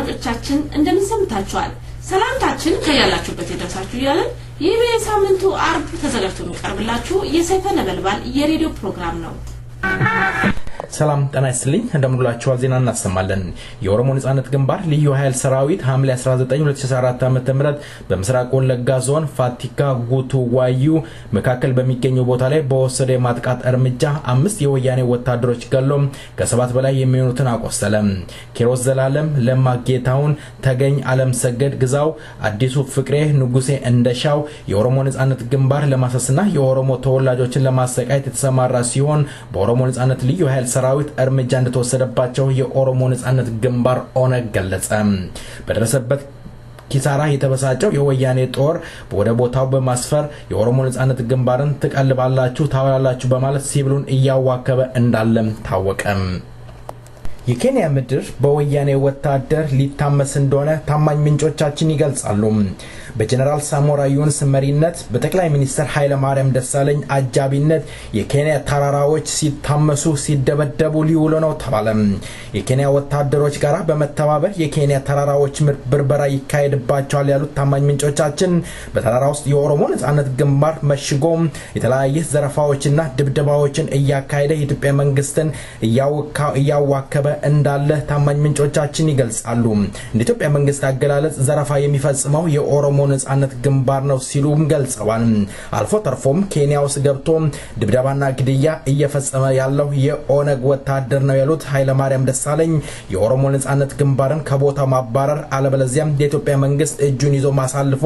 አድማጮቻችን እንደምን ሰምታችኋል ሰላምታችን ከያላችሁበት ይደርሳችሁ ይላል የሳምንቱ አርብ ተዘጋጅቶ የሚቀርብላችሁ የሰይፈ ነበልባል የሬዲዮ ፕሮግራም ነው ሰላም ጤና ይስጥልኝ እንደምንላችኋል ዜና እናሰማለን የኦሮሞ ነጻነት ግንባር ልዩ ኃይል ሰራዊት ሐምሌ 19 2014 ዓ.ም በምስራቅ ወለጋ ዞን ፋቲካ ጉቱ ዋዩ መካከል በሚገኘው ቦታ ላይ በወሰደ የማጥቃት እርምጃ 5 የወያኔ ወታደሮች ገሎም ከ7 በላይ የሚሆኑትን አቆሰለ ኪሮስ ዘላለም ለማጌታውን ተገኝ ዓለም ሰገድ ግዛው አዲሱ ፍቅሬ ንጉሴ እንደሻው የኦሮሞ ነጻነት ግንባር ለማሰስና የኦሮሞ ተወላጆችን ለማሰቃየት የተሰማራ ሲሆን በኦሮሞ ነጻነት ልዩ ኃይል ሰራዊት እርምጃ እንደተወሰደባቸው የኦሮሞ ነጻነት ግንባር ኦነግ ገለጸ በደረሰበት ኪሳራ የተበሳጨው የወያኔ ጦር ወደ ቦታው በማስፈር የኦሮሞ ነጻነት ግንባርን ተቀልባላችሁ ታወላላችሁ በማለት ሲቪሉን እያዋከበ እንዳለም ታወቀ የኬንያ ምድር በወያኔ ወታደር ሊታመስ እንደሆነ ታማኝ ምንጮቻችን ይገልጻሉ በጀነራል ሳሞራ ዩኑስ መሪነት በጠቅላይ ሚኒስትር ኃይለ ማርያም ደሳለኝ አጃቢነት የኬንያ ተራራዎች ሲታመሱ ሲደበደቡ ሊውሉ ነው ተባለ የኬንያ ወታደሮች ጋራ በመተባበር የኬንያ ተራራዎች ብርበራ ይካሄድባቸዋል ያሉት ታማኝ ምንጮቻችን በተራራ ውስጥ የኦሮሞ ነጻነት ግንባር መሽጎም የተለያየ ዘረፋዎችና ድብደባዎችን እያካሄደ የኢትዮጵያ መንግስትን እያዋከበ እንዳለ ታማኝ ምንጮቻችን ይገልጻሉ እንደ ኢትዮጵያ መንግስት አገላለጽ ዘረፋ የሚፈጽመው የኦሮሞ ነጻነት ግንባር ነው ሲሉም ገልጸዋል አልፎ ተርፎም ኬንያ ውስጥ ገብቶ ድብደባና ግድያ እየፈጸመ ያለው የኦነግ ወታደር ነው ያሉት ኃይለ ማርያም ደሳለኝ የኦሮሞ ነጻነት ግንባርን ከቦታው ማባረር አለበለዚያም የኢትዮጵያ መንግስት እጁን ይዞ ማሳልፎ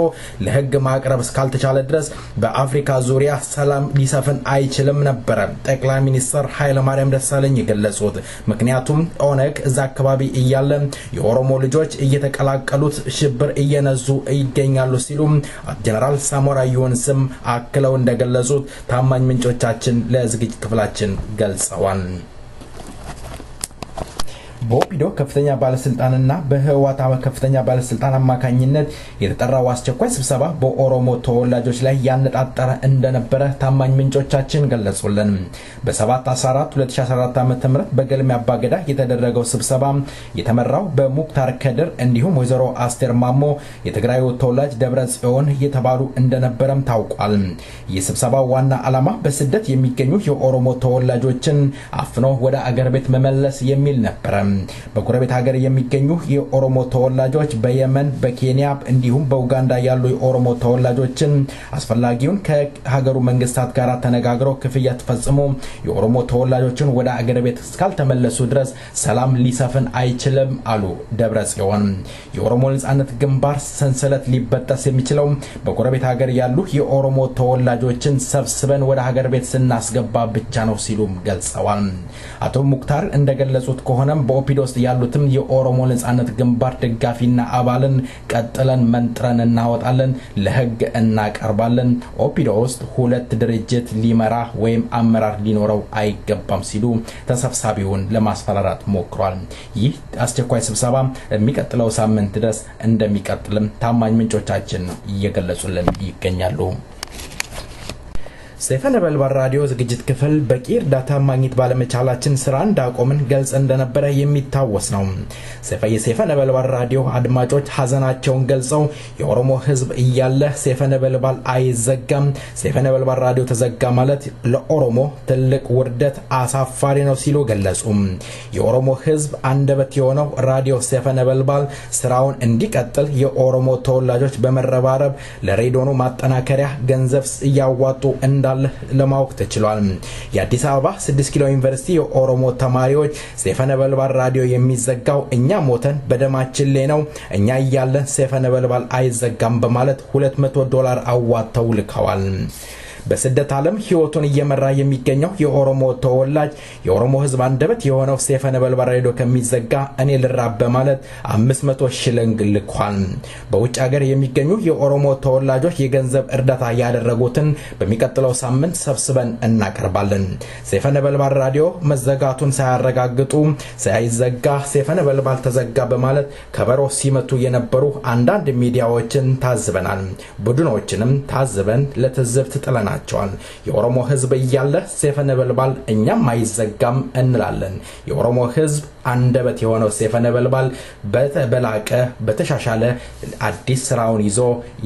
ለህግ ማቅረብ እስካልተቻለ ድረስ በአፍሪካ ዙሪያ ሰላም ሊሰፍን አይችልም ነበር ጠቅላይ ሚኒስትር ኃይለ ማርያም ደሳለኝ የገለጹት ምክንያቱም ኦነግ እዛ አካባቢ እያለ የኦሮሞ ልጆች እየተቀላቀሉት ሽብር እየነዙ ይገኛሉ ሲሉ ጀነራል ሳሞራ ዩኑስም አክለው እንደገለጹት ታማኝ ምንጮቻችን ለዝግጅት ክፍላችን ገልጸዋል በኦፒዶ ከፍተኛ ባለስልጣንና በህዋታ ከፍተኛ ባለስልጣን አማካኝነት የተጠራው አስቸኳይ ስብሰባ በኦሮሞ ተወላጆች ላይ ያነጣጠረ እንደነበረ ታማኝ ምንጮቻችን ገለጹልን በ7/14 2014 ዓ.ም በገልሚ አባገዳ የተደረገው ስብሰባ የተመራው በሙክታር ከድር እንዲሁም ወይዘሮ አስቴር ማሞ የትግራይ ተወላጅ ደብረጽዮን የተባሉ እንደነበረም ታውቋል የስብሰባው ዋና ዓላማ በስደት የሚገኙ የኦሮሞ ተወላጆችን አፍኖ ወደ አገር ቤት መመለስ የሚል ነበር በጎረቤት ሀገር የሚገኙ የኦሮሞ ተወላጆች በየመን በኬንያ እንዲሁም በኡጋንዳ ያሉ የኦሮሞ ተወላጆችን አስፈላጊውን ከሀገሩ መንግስታት ጋር ተነጋግረው ክፍያ ተፈጽሞ የኦሮሞ ተወላጆችን ወደ አገር ቤት እስካልተመለሱ ድረስ ሰላም ሊሰፍን አይችልም አሉ ደብረጽዮን የኦሮሞ ነጻነት ግንባር ሰንሰለት ሊበጠስ የሚችለው በጎረቤት ሀገር ያሉ የኦሮሞ ተወላጆችን ሰብስበን ወደ ሀገር ቤት ስናስገባ ብቻ ነው ሲሉም ገልጸዋል አቶ ሙክታር እንደገለጹት ከሆነም ኦፒዶስ ያሉትም የኦሮሞ ነጻነት ግንባር ደጋፊና አባልን ቀጥለን መንጥረን እናወጣለን ለህግ እናቀርባለን ኦፒዶስ ሁለት ድርጅት ሊመራ ወይም አመራር ሊኖረው አይገባም ሲሉ ተሰብሳቢውን ለማስፈራራት ሞክሯል ይህ አስቸኳይ ስብሰባ የሚቀጥለው ሳምንት ድረስ እንደሚቀጥልም ታማኝ ምንጮቻችን እየገለጹልን ይገኛሉ ሰይፈ ነበልባል ራዲዮ ዝግጅት ክፍል በቂ እርዳታ ማግኘት ባለመቻላችን ስራ እንዳቆምን ገልጸ እንደነበረ የሚታወስ ነው ሰይፈ ነበልባል ራዲዮ አድማጮች ሐዘናቸውን ገልጸው የኦሮሞ ህዝብ እያለ ሰይፈ ነበልባል አይዘጋም ሰይፈ ነበልባል ራዲዮ ተዘጋ ማለት ለኦሮሞ ትልቅ ውርደት አሳፋሪ ነው ሲሉ ገለጹ የኦሮሞ ህዝብ አንደበት የሆነው ራዲዮ ሰይፈ ነበልባል ስራውን እንዲቀጥል የኦሮሞ ተወላጆች በመረባረብ ለሬዲዮኑ ማጠናከሪያ ገንዘብ ያዋጡ እንዳለ ለማወቅ ተችሏል የአዲስ አበባ 6 ኪሎ ዩኒቨርሲቲ የኦሮሞ ተማሪዎች ሰይፈ ነበልባል ራዲዮ የሚዘጋው እኛ ሞተን በደማችን ላይ ነው እኛ ያያለን ሰይፈ ነበልባል አይዘጋም በማለት $200 አዋጣው ልከዋል በስደት ዓለም ህይወቱን እየመራ የሚገኘው የኦሮሞ ተወላጅ የኦሮሞ ህዝብ አንደበት የሆነው ሰይፈ ነበልባል ራዲዮ ከሚዘጋ እኔ ልራብ በማለት 500 ሽልንግ ልኳል በውጭ ሀገር የሚገኙ የኦሮሞ ተወላጆች የገንዘብ እርዳታ ያደረጉትን በሚቀጥለው ሳምንት ሰብስበን እናቀርባለን ሰይፈ ነበልባል ራዲዮ መዘጋቱን ሳያረጋግጡ ሳይዘጋ ሰይፈ ነበልባል ተዘጋ በማለት ከበሮ ሲመቱ የነበሩ አንዳንድ ሚዲያዎችን ታዝበናል ቡድኖችንም ታዝበን ለተዝብት ጥለናል ይናቸዋል የኦሮሞ ህዝብ ይያለ ሰይፈ ነበልባል እኛም አይዘጋም እንላለን የኦሮሞ ህዝብ አንደበት የሆነው ሰይፈ ነበልባል በተበላቀ በተሻሻለ አዲስ ስራውን ይዞ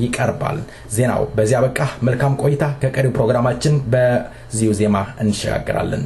ይቀርባል ዜናው በዚያ በቃ መልካም ቆይታ ከቀሪ ፕሮግራማችን በዚሁ ዜማ እንሸጋገራለን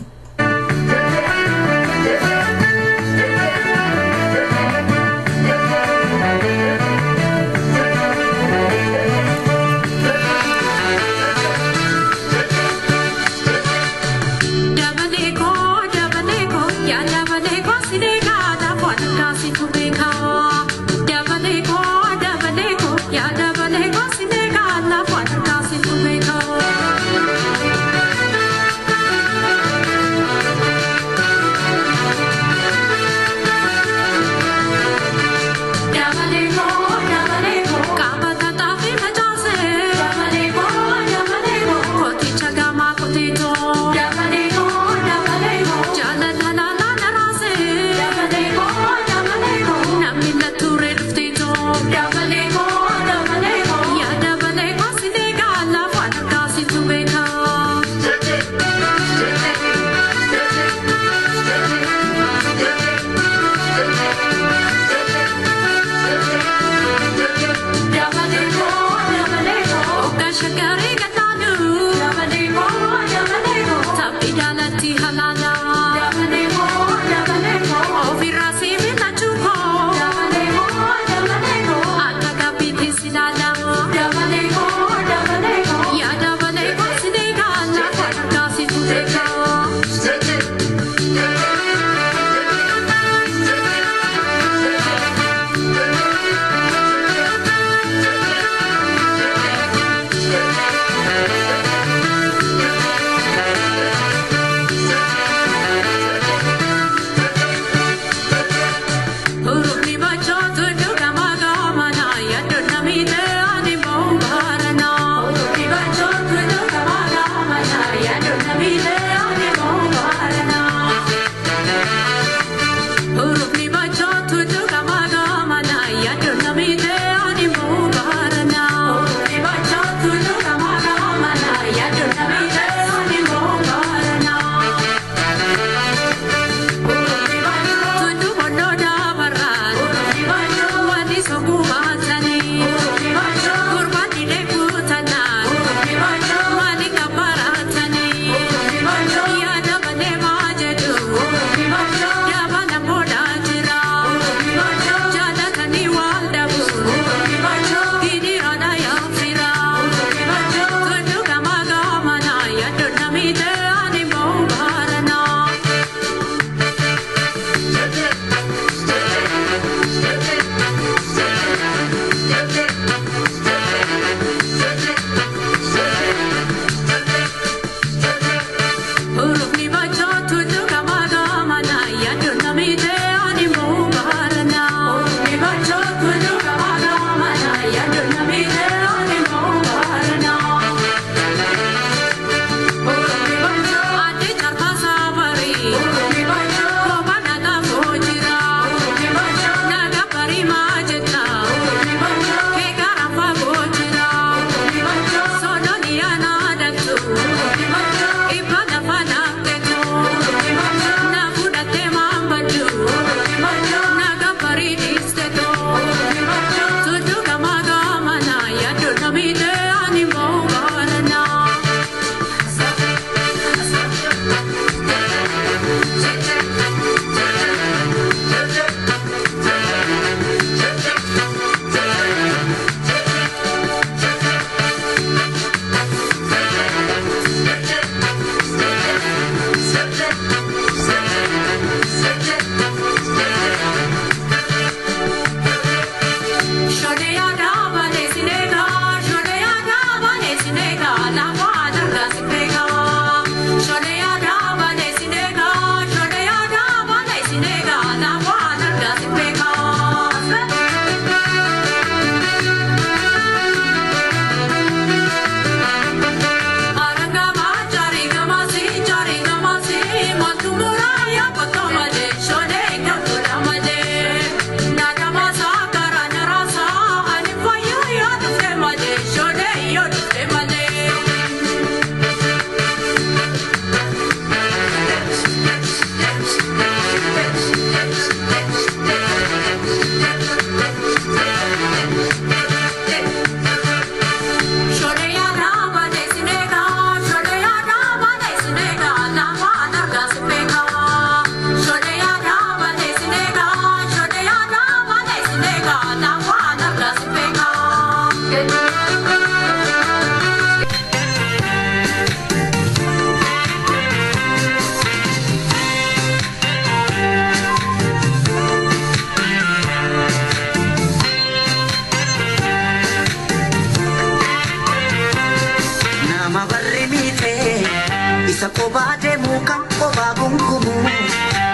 demu kan koba gungumu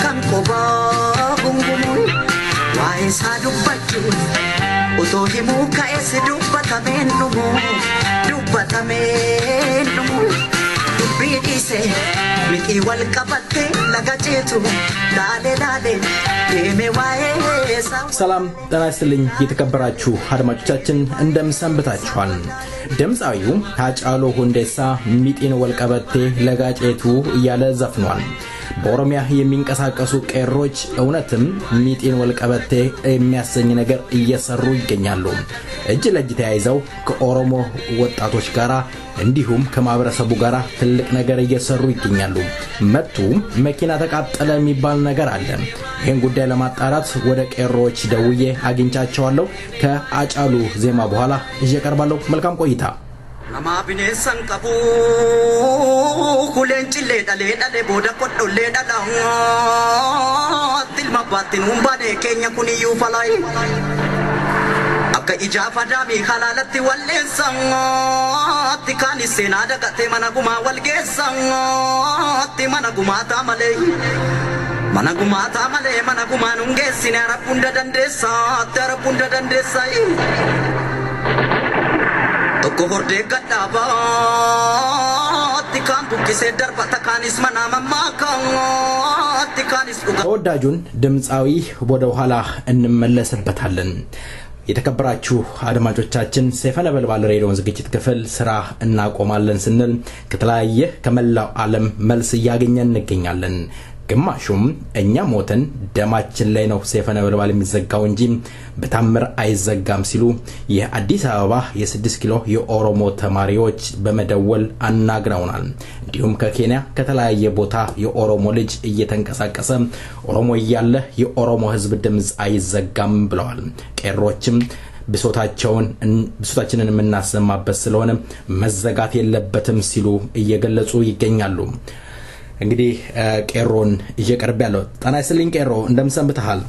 kan koba gungumu wae sadu bachu utohimu ka ese dubbatamenumu bidise miti wal kabatte lagachetu dale deme wae ሰላም ጤና ይስጥልኝ የተከበራችሁ አድማጮቻችን እንደምሰንብታችኋል ድምጻዊው ሃጫሉ ሁንዴሳ ሚጢን ወልቀበቴ ለጋጨቱ እያለ ዘፍኗል በኦሮሚያ የሚንቀሳቀሱ ቀሮች እውነትም ሚጢን ወልቀበቴ የሚያሰኝ ነገር እየሰሩ ይገኛሉ እጅ ለእጅ ተያይዘው ከኦሮሞ ወጣቶች ጋራ እንዲሁም ከማብረሰቡ ጋራ ትልቅ ነገር እየሰሩ ይገኛሉ መጡ መኪና ተቃጠለ የሚባል ነገር አለ ይሄን ጉዳይ ለማጣራት ወደ ቀሮች ደውዬ አግኝቻቸዋለሁ ከአጫሉ ዜማ በኋላ እየቀርባለሁ መልካም ቆይታ nama binesan qabu kulenchille dale boda koddolle dala tilma batin umbane kenya kuniyu falai akka ijafa dami halalati wallesan tikani senada kate managuma walgesan managuma tamale managuma nungesine arapunda dandesa Tokko horde gadaba tikan bukise darbata kanis manama makan tikanis ተወዳጁን ድምጻዊ ወደ ኋላ እንመለስበታለን የተከበራችሁ አድማጮቻችን ሰይፈነ በልባል ሬዲዮን ዝግጅት ክፍል ስራ እናቆማለን ስንል ከተለያየ ከመላው ዓለም መልስ ያገኘን እንገኛለን ግማሹም እኛ ሞተን ደማችን ላይ ነው ሰይፈነ በልባል የሚዘጋው እንጂ በታምር አይዘጋም ሲሉ የአዲስ አበባ የ6 ኪሎ የኦሮሞ ተማሪዎች በመደወል አናግረውናል እንዲሁም ከኬንያ ከተለያየ ቦታ የኦሮሞ ልጅ እየተንቀሳቀሰ ኦሮሞ ይያለ የኦሮሞ ህዝብ ድምጽ አይዘጋም ብለዋል ቀሮችም ብሶታችንን እናሰማበት ስለሆነ መዘጋት የለበትም ሲሉ እየገለጹ ይገኛሉ እንግዲህ ቀሮን እየቀርብ ያለው ጣና ይስልኝ ቀሮ እንደምሰንብታል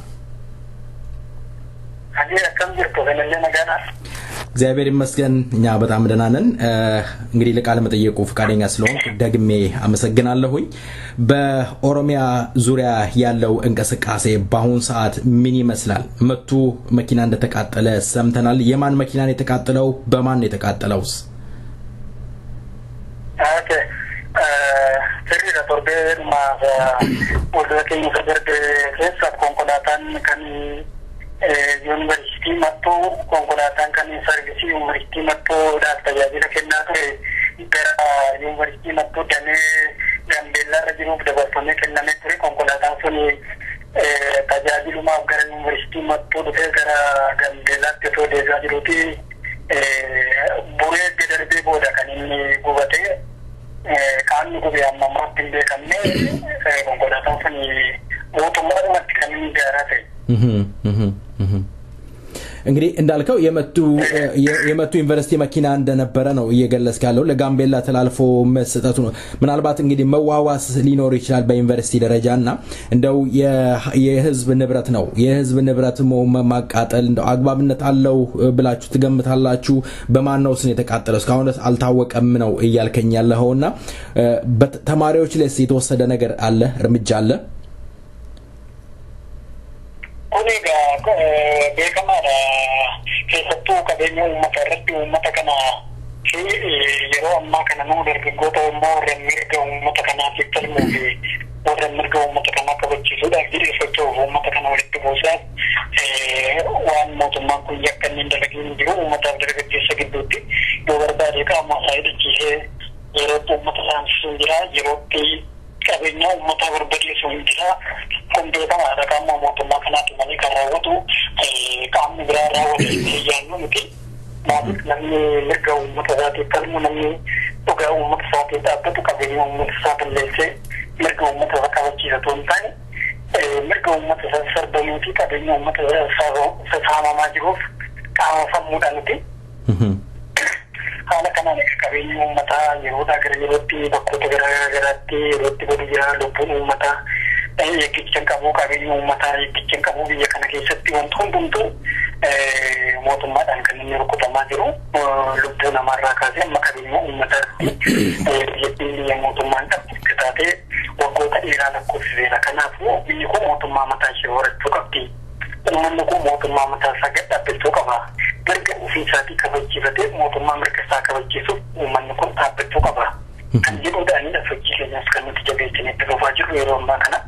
አዲያ ከምርቶ በመለና ጋራ እግዚአብሔር ይመስገን እኛ በጣም ደህና ነን እንግዲህ ለቃለ መጠየቁ ፍቃደኛ ስለሆንክ ደግሜ አመሰግናለሁኝ በኦሮሚያ ዙሪያ ያለው እንቅስቃሴ በአሁን ሰዓት ምን ይመስላል መቱ መኪና እንደተቃጠለ ሰምተናል የማን መኪና ነው የተቃጠለው በማን ነው የተቃጠለውስ ኦኬ Sirriidha torbeen waldaa keenya sadarkaa keessa konkolaataan kan yuunivarsiitii mattuu konkolaataan kan sarvisii yuunivarsiitii mattuudhaaf tajaajila kennaa ture gara yuunivarsiitii mattuu damee Gambeellaarra jiruuf dabarfamee kennamee ture konkolaataan sun tajaajilumaaf gara yuunivarsiitii mattuu dhufee gara Gambeellaatti osoo deemaa jiruuti buree darbee booda kan inni gubate kan gubee amma maattillee kannee konkolaataan sun mootummaadhumatti kan inni gaaraa ta'e. እንግዲህ እንዳልከው የመቱ ዩኒቨርሲቲ መኪና እንደነበረ ነው እየገለጽ ያለው ለጋምቤላ ተላልፎ መስጠቱ ነው ምናልባት እንግዲህ መዋዋስ ሊኖር ይችላል በዩኒቨርሲቲ ደረጃና እንደው የህዝብ ንብረት ነው የህዝብ ንብረት ማቃጠል እንደው አግባብነት አለው ብላችሁ ትገምታላችሁ በማን ነው ስን የተቃጠለው እስካሁን አልታወቀም ነው እያልከኝ ያለውና በተማሪዎች ላይ የተወሰደ ነገር አለ እርምጃ አለ Kuniga beekamaadha keessattuu qabeenya uummata irratti uummata kana yeroo ammaa kana nama dargaggoota immoo warra mirga uummata kanaatiif falmuu fi warra mirga uummata kanaa kabachiisuudhaaf hidheeffachuuf uummata kana walitti buusaaf waan mootummaan kun yakka inni hin dalagiin jiru uummataaf dargaggeessa gidduutti yoo barbaade qaama isaa hidhachiisee yerootti uummata saamsisuun jira yerootti qabeenya uummata barbadeessuun jira beekamaadha qaama mootummaa kanaatti manii kan raawwatu qaamni biraa raawwatu yaannu miti maaliif namni mirga uummata isaatiif falmu namni dhugaa uummata isaatiif dhaabbatu qabeenya uummata isaa balleessee mirga uummata isaa kabachiisatu hin taane mirga uummata isaa sarbamuu fi qabeenya uummata isaa saamamaa jiruuf qaama sammuudha miti haala kanaan qabeenya uummataa yeroodhaa gara yerootti bakkoota garaagaraatti yerootti badiyaa lubbuun uummataa eeggichaan qabuu qabeenya uummataa eeggichaan qabuu biyya kana keessatti wanti hundumtuu mootummaadhaan kan inni rukutamaa jiru lubbuu namaarraa kaasee amma qabeenya uummataatti biyya mootummaan qabdu taatee waggoota dheeraa lakkoofsiseera. Kanaafuu biyyi kun mootummaa mataa ishee horachuu qabdi. Uummanni kun mootummaa mataa isaa gadhaabbachuu qaba. Mirga ofii isaatii kabachiifatee mootummaa mirga isaa kabachiisuuf uummanni kun dhaabbachuu qaba. Kan jedhuudhaanidha sochii keenyas kan nuti jabeessinee itti fufaa jirru yeroo ammaa kana.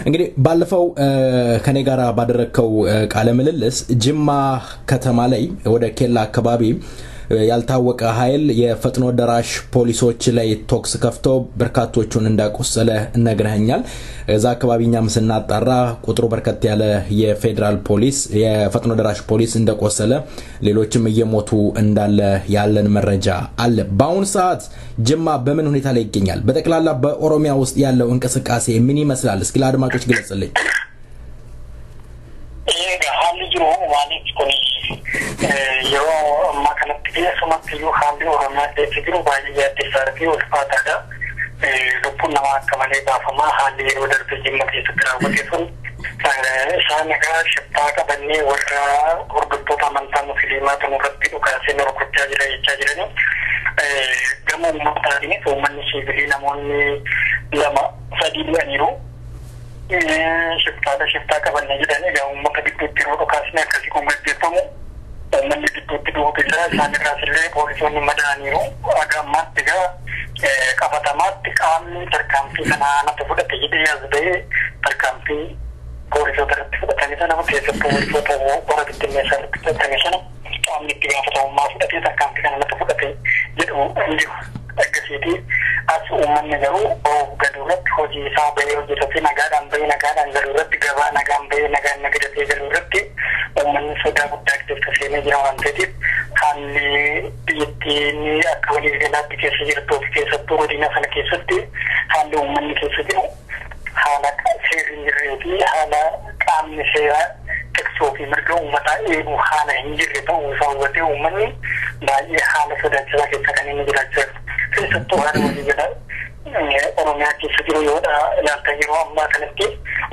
እንግዲህ ባለፈው ከኔ ጋር ባደረከው ቃለ ምልልስ ጅማ ከተማ ላይ ወደ ኬላ አካባቢ ያልታወቀ ኃይል የፈጥኖ ደራሽ ፖሊሶች ላይ ቶክስ ከፍቶ በርካቶቹን እንዳቆሰለ ነግረኛል። እዛ አካባቢኛም ስናጣራ ቁጥሩ በርከት ያለ የፌደራል ፖሊስ የፈጥኖ ደራሽ ፖሊስ እንደቆሰለ ሌሎችም እየሞቱ እንዳለ ያለን መረጃ አለ። በአሁን ሰዓት ጅማ በምን ሁኔታ ላይ ይገኛል? በተክላላ በኦሮሚያ ውስጥ ያለው እንቅስቃሴ ምን ይመስላል? እስኪ ለአድማጮች ግለጽልኝ። Yoo haalli Oromiyaa keessa jiru baay'ee addeessaa fi ulfaataadha. Lubbuun namaa akka malee baafamaa haalli yeroo darbe Jimma keessatti raawwate sun isaan egaa shiftaa qabannee warra hordoftoota amantaa musliimaa kan irratti dhukaasee norgochaa jira jechaa jirani. Gama uummataatiinis uummanni siivilii namoonni 2-3 du'aniiru. Shiftaa qabannee jedhanii egaa uummata gidduutti yeroo dhukaasni akkasii kun gaggeeffamu uummanni gidduutti du'uutu isaan irraas illee poolisoonni madaa'aniiru. Agammaatti egaa qabatamaatti qaamni tarkaanfii kana natti fudhate jedhee as ba'ee tarkaanfii poolisoota irratti fudhatame sana keessattuu poolisoota warra bittinneessaa irratti fudhatame sana qaamni itti gaafatamummaa fudhatee tarkaanfii kana natti fudhate jedhu hin jiru. Akkasiiti as uummanni garuu galuu irratti hojii isaa bahee hojjetatee nagaadhaan bahee nagaadhaan galuu irratti gabaa nagaan bahee nagaan nagadatee galuu irratti uummanni sodaa guddaa keessa seenee jira waan ta'eef haalli biyyattiin akka walii galaatti keessa jirtuu fi keessattuu godina sana keessatti haalli uummanni keessa jiru haala seerri hin jirree fi haala qaamni seeraa tiksuu fi mirga uummataa eeguu haala hin jirre ta'uu isaa hubatee uummanni baay'ee haala sodaachisaa keessa kan inni jiraachaa jiru. Keessattuu haala walii galaa Oromiyaa keessa jiru yoodha ilaalta yeroo ammaa kanatti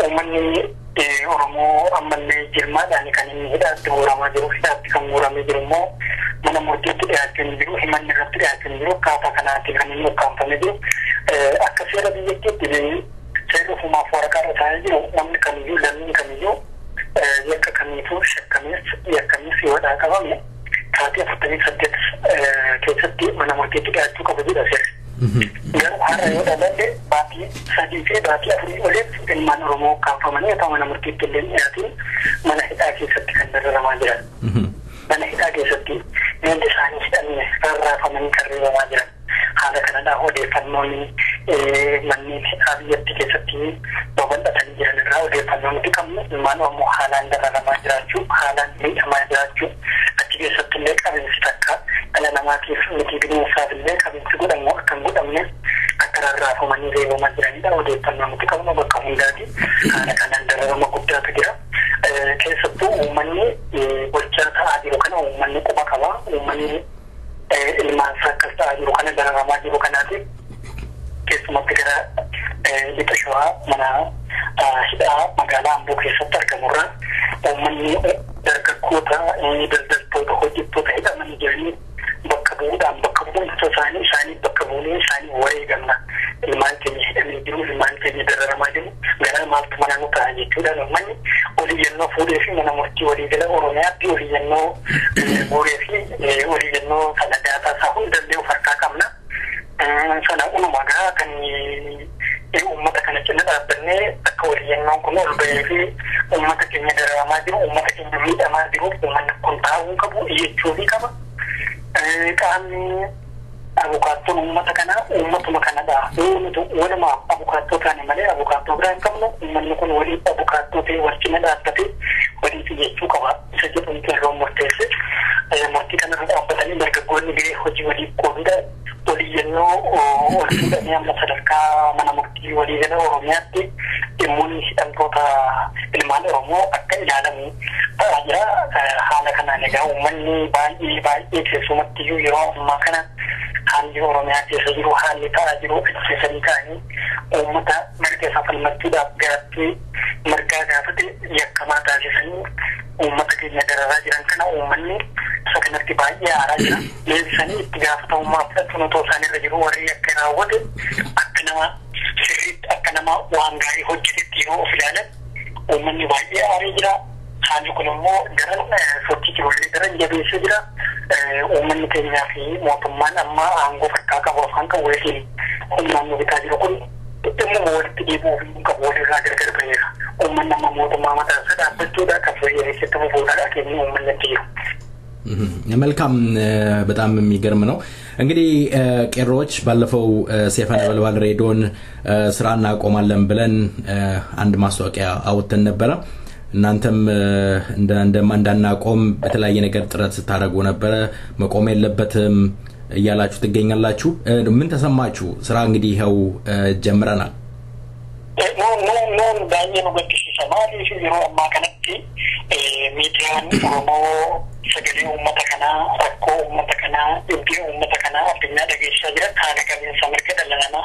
uummanni Oromoo ammallee jirmaadhaan kan inni hidhaatti guuramaa jiru. Hidhaatti kan guuramee jiru immoo mana murtiitti dhiyaachuu hin jiru. Himanni irratti dhiyaachuu hin jiru. Akkaataa kanaatiin kan inni ukkaanfamee jiru. Akka seera biyyattiitti seerri ofumaaf waraqaa irra taa'ee jiru namni kamiyyuu lammiin kamiyyuu yakka kamiituu yakkamis yoodhaa qabame taatee 48 keessatti mana murtiitti dhiyaachuu qaba jedha seerri. Garuu har'a yoo dhaladde baatii 3 fi baatii 4 oliif ilmaan Oromoo kaafamanii otoo mana murtiitti illee dhiyaatiin mana hidhaa keessatti kan dararamaa jiran. Mana hidhaa keessatti miilli isaanii hidhamne rarraafamanii kan reebamaa jiran. Haala kanadhaa odeeffannoon manneen hidhaa biyyattii keessatti babal'atanii jiran irraa odeeffannoo nuti qabnu ilmaan Oromoo haalaan dararamaa jiraachuu, haalaan miidhamaa jiraachuu, achi keessatti illee qabeensi takka dhala namaatiif miti bineensaaf illee qabeensi godhamu akka hin godhamne akka rarraafamanii reebamaa jiranidha. Odeeffannoo nuti qabnu bakka hundaati. Haala kanaan dararama guddaatu jira. Keessattuu uummanni gochaa ta'aa jiru kana uummanni quba qaba. Uummanni ilmaan isaa akkas ta'aa jiru kana dararamaa jiru kanaatiif keessumatti gara lixa shawaa mana hidhaa magaalaa Amboo keessatti argamurraa uummanni dargaggoota daldaltoota hojjettoota hidhamanii jiranii bakka bu'uudhaan bakka bu'umsa isaanii bakka bu'uun isaanii wareegamna. Ilmaan keenya hidhamanii jiru, ilmaan keenya dararamaa jiru, gara maaltu mana nu ta'a jechuudhaan uummanni oliyyannoo fuudhee fi mana murtii waliigala Oromiyaatti oliyyannoo guuree fi oliyyannoo sana daataa isaa hundallee of harkaa qabna. Sana unumagaa kan uummata kana cina dhaabbannee akka waliyyannoon kun ol bahee fi uummata keenya dararamaa jiru, uummata keenya miidhamaa jiru, uummanni kun taa'uu qabu, iyyachuu qaba. Qaamni abukaattoon uummata kanaa uummatuma kanadha. Walumaa abukaattoo taane malee abukaattoo biraa hin qabnu. Uummanni kun walii abukaattoo ta'e wal cina dhaabbatee waliif iyyachuu qaba. Isa jedhamtu yeroo murteesse murtii kanarra dhaabbatanii dargaggoonni gahee hojii waliif qoodudha. Oliyyannoo ol fuudhanii amma sadarkaa mana murtii waliigala Oromiyaatti dhimmoonni hidhamtoota ilmaan Oromoo akka ilaalamu ta'aa jira. Haala kanaan egaa uummanni baay'ee keessumatti iyyuu yeroo ammaa kana haalli Oromiyaa keessa jiru haalli ta'aa jiru ajjeesanii ka'anii uummata mirga isaa falmachuudhaaf gaaffii mirgaa gaafate yakkamaa taasisanii uummata keenya dararaa jiran kana uummanni isa kanatti keessatti baay'ee aaraa jira. Leellisanii itti gaafatamummaa fudhatuun otoo isaan irra jiru warri akka raawwate akka nama sirriitti akka nama waan gaarii hojjetetti yeroo of ilaalan uummanni baay'ee aarii jira. Haalli kun immoo daran sochii jirullee daran jabeessee jira. Uummanni keenyaa fi mootummaan amma aangoo farkaa qabu afaan qawweetiin humnaan nu bitaa jiru kun dhimma walitti dhiibuu fi qabu walirraa gargar ba'eera. Uummanni amma mootummaa mataa isaa dhaabbachuudha kan fayyadametti fufuudhaadha keenya uummanni jiru. መልካም በጣም የሚገርም ነው እንግዲህ ቄሮች ባለፈው ሰይፈ ነበልባል ሬዲዮን ስራ እናቆማለን ብለን አንድ ማስታወቂያ አውጥተን ነበር እናንተም እንዳናቆም በተለያየ ነገር ጥረት ስታደርጉ ነበር መቆም የለበትም እያላችሁ ትገኛላችሁ ምን ተሰማችሁ ስራ እንግዲህ ይሄው ጀምረናል ኖ ዳኘው በጥሽ ሰማሊ ሲሮ ማከነቲ ሚዲያን ኦሮሞ ሰገሌ ኡመተከና አኮ ኡመተከና ኢንዲ ኡመተከና አፍኛ ደገሻ ጅራ ታነከን ሰመርከደለና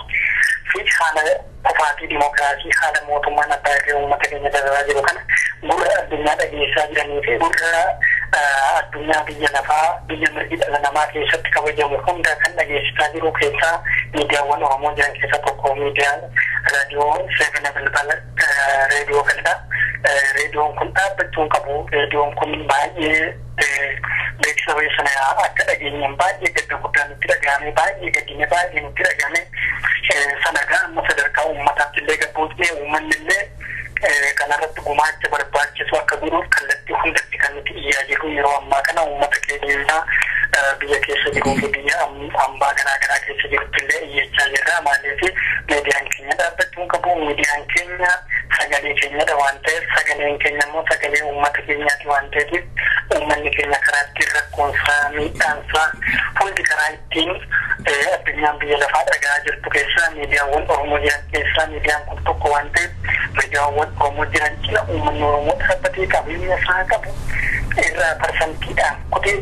ፊት ሐለ ተፋቲ ዲሞክራሲ ሐለ ሞቱማና ታሪው ኡመተከኛ ደራጅሮ ከነ ጉራ አድኛ ደገሻ ጅራ ኒቴ ጉራ አድኛ ቢየነፋ ቢየምርጊ ደለናማ ከሰት ከወጀሙ ሁንዳ ከነ ደገሻ ጅሮ ከሳ ሚዲያ ወን ኦሮሞ ጃን ከሳ ተቆ ሚዲያ ራዲዮ ሰገነ በልባለ ሬዲዮ ከንዳ ሬዲዮ ኩንታ በቱን ቀቡ ሬዲዮ ኩን ባይ ቤተሰቦች ሰና አከደገኝም ባይ የገደጉዳን ትረጋኔ ባይ የገዲነ ባይ የምትረጋኔ ሰነጋ መሰደርካው ማታት ለገቡት ነው ወመንለ ከናረት ጉማች በርባች ሰዋከጉሩ ከለቲ ሁንደት ከንቲ ያጂሩ ይሮማ ከና ወመተከኝና ቢየከሰ ዲጎ ቢያ አምባ ገናገራ ከሰጅሩ ትለ እየቻለራ ማለት ሚዲያን ከኛ ዳበቱን ቀቡ ሚዲያን ከኛ ሰገሌ ከኛ ደዋንተ ሰገሌ ከኛ ሞ ሰገሌ ወመተከኛ ደዋንተ uummanni keenya karaatti rakkoonsaa miidhaansaa hundi karaa ittiin addunyaan biyya lafaa dhagaa jirtu keessaa miidiyaawwan oromoo jiran keessaa miidiyaan kun tokko waan ta'eef miidiyaawwan oromoo jiran cina uummanni oromoo dhaabbatee qabeenya isaa qabu irraa parsantiidhaan kutee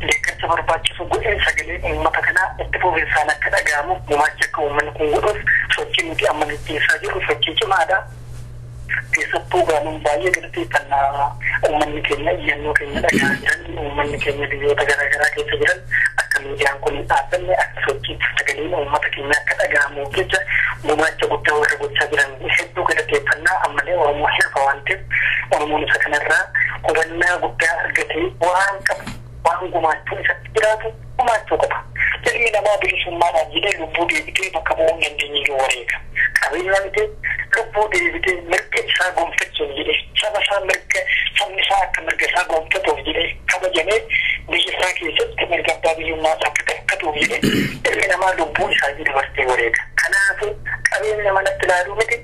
deeggarsa barbaachisu godhee sagalee uummata kanaa itti fufeessaan akka dhaga'amu gumaacha akka uummanni kun godhuuf sochii nuti amma gaggeessaa jirru sochii cimaadha. keessattuu gaanun baay'ee galateeffannaa uummanni keenya iyyannoo keenya dhagaa jiran uummanni keenya biyyoota garaagaraa keessa jiran akka miidiyaan kun dhaabbanne akka sochii sagaleen uummata keenya akka dhaga'amuuf jecha gumaacha guddaa warra gochaa jiran hedduu galateeffannaa ammallee oromoo hirfa waan ta'eef oromoon isa kanarraa hubannaa guddaa argatee waan qabu waan gumaachuun isatti jiraatu gumaachuu qaba. Ilmi namaa bilisummaadhaan jedhee lubbuu deebitee bakka bu'uu hin dandeenye yoo wareega. Qabeenyaan ta'e lubbuu deebitee mirga isaa gonfachuuf jedhee saba isaa mirga sabni isaa akka mirga isaa gonfatuuf jedhee kabajamee biyya isaa keessatti mirga abbaa biyyummaa isaa akka gaafatuuf jedhee ilmi namaa lubbuu isaa dabarsee wareega. Kanaafuu qabeenya manatti ilaaluu miti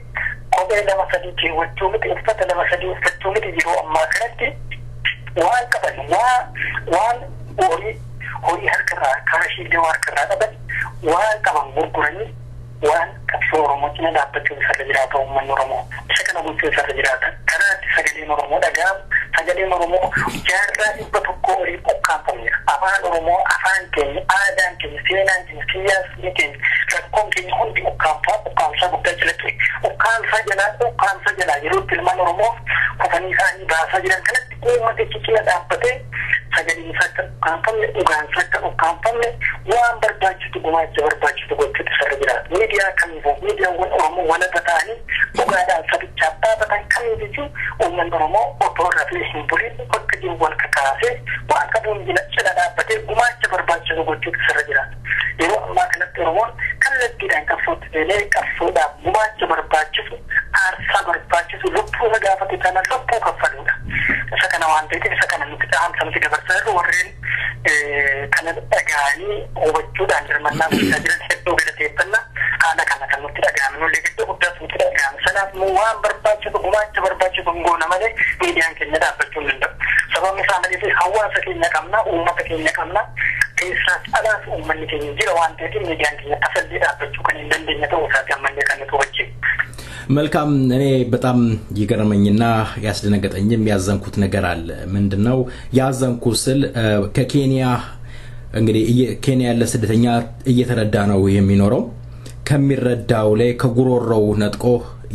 kophee nama sadii keewwachuu miti uffata nama sadii uffachuu miti yeroo ammaa kanatti waan qaban waan horii harkarraa kaashiilee harkarraa qaban waan qaban gurguranii waan qabsoo oromoo cina dhaabbachuun isarra jiraata uummanni oromoo isa kana gochuun isarra jiraata kanaatti sagaleen oromoo dhaga'amu sagaleen oromoo jaarraa 100 olii ukkaanfameera afaan oromoo afaan keenya aadaan keenya seenaan keenya siyaasni keenya rakkoon keenya hundi ukkaamsaa guddaa jala ture ukkaamsaa jalaa yeroo ilmaan oromoo kufanii isaanii baasaa jiran kanatti uummatichi cina dhaabbatee sagaleen isaa akka ukkaanfamne dhugaansaa akka ukkaanfamne waan barbaachisu gumaacha barbaachisu gochuutu isarra jiraata. Miidiyaa kamiifuu miidiyaawwan oromoo walaba ta'anii dhugaadhaan sabichaaf dhaabatan kamiifiyyuu uummanni oromoo otoo rafee hin buliin bakka jiru wal kakaasee waan qabuun cina dhaabbatee gumaacha barbaachisu gochuutu isarra jiraata. Yeroo ammaa kanatti oromoon kallattiidhaan qabsootti seenee qabsoodhaaf gumaacha barbaachisu aarsaa barbaachisu lubbuu gaafate sana lubbuu kaffaluudha. Isa kana waan ta'eef isa kana nuti dhaamsa nuti dabarsaa jirru warreen kana dhaga'anii hubachuudhaan hirmannaa gochaa jiran hedduu galateeffannaa haala kana kan nuti dhaga'ame nullee gidduu guddaas nuti dhaga'ame sanaaf waan barbaachisu gumaacha barbaachisu hin goona malee miidiyaan keenya dhaabbachuu hin danda'u. Sababni isaa malee hawaasa keenya qabna uummata keenya qabna keessaas alaas uummanni keenya jira waan ta'eef miidiyaan keenya tasallee dhaabbachuu kan hin dandeenye ta'uu isaati ammallee kan nuti hubachiifnu. መልካም እኔ በጣም ይገርመኝና ያስደነገጠኝም ያዘንኩት ነገር አለ ምንድነው ያዘንኩት ስል ከኬንያ እንግዲህ ኬንያ ያለ ስደተኛ እየተረዳ ነው የሚኖረው ከሚረዳው ላይ ከጉሮሮው ነጥቆ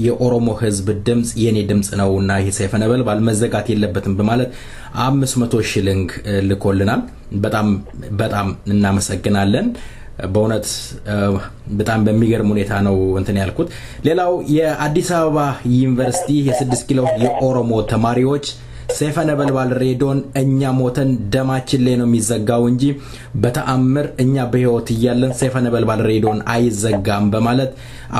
የኦሮሞ ህዝብ ድምጽ የኔ ድምጽ ነውና ይሄ ሰይፈ ነበልባል መዘጋት የለበትም በማለት 500 ሽልንግ ልኮልናል በጣም እናመሰግናለን በእውነት በጣም በሚገርም ሁኔታ ነው እንትን ያልኩት ሌላው የአዲስ አበባ ዩኒቨርሲቲ የ6 ኪሎ የኦሮሞ ተማሪዎች ሰይፈ ነበልባል ሬዲዮን እኛ ሞተን ደማችን ላይ ነው የሚዘጋው እንጂ በተአምር እኛ በህይወት እያለን ሰይፈ ነበልባል ሬዲዮን አይዘጋም በማለት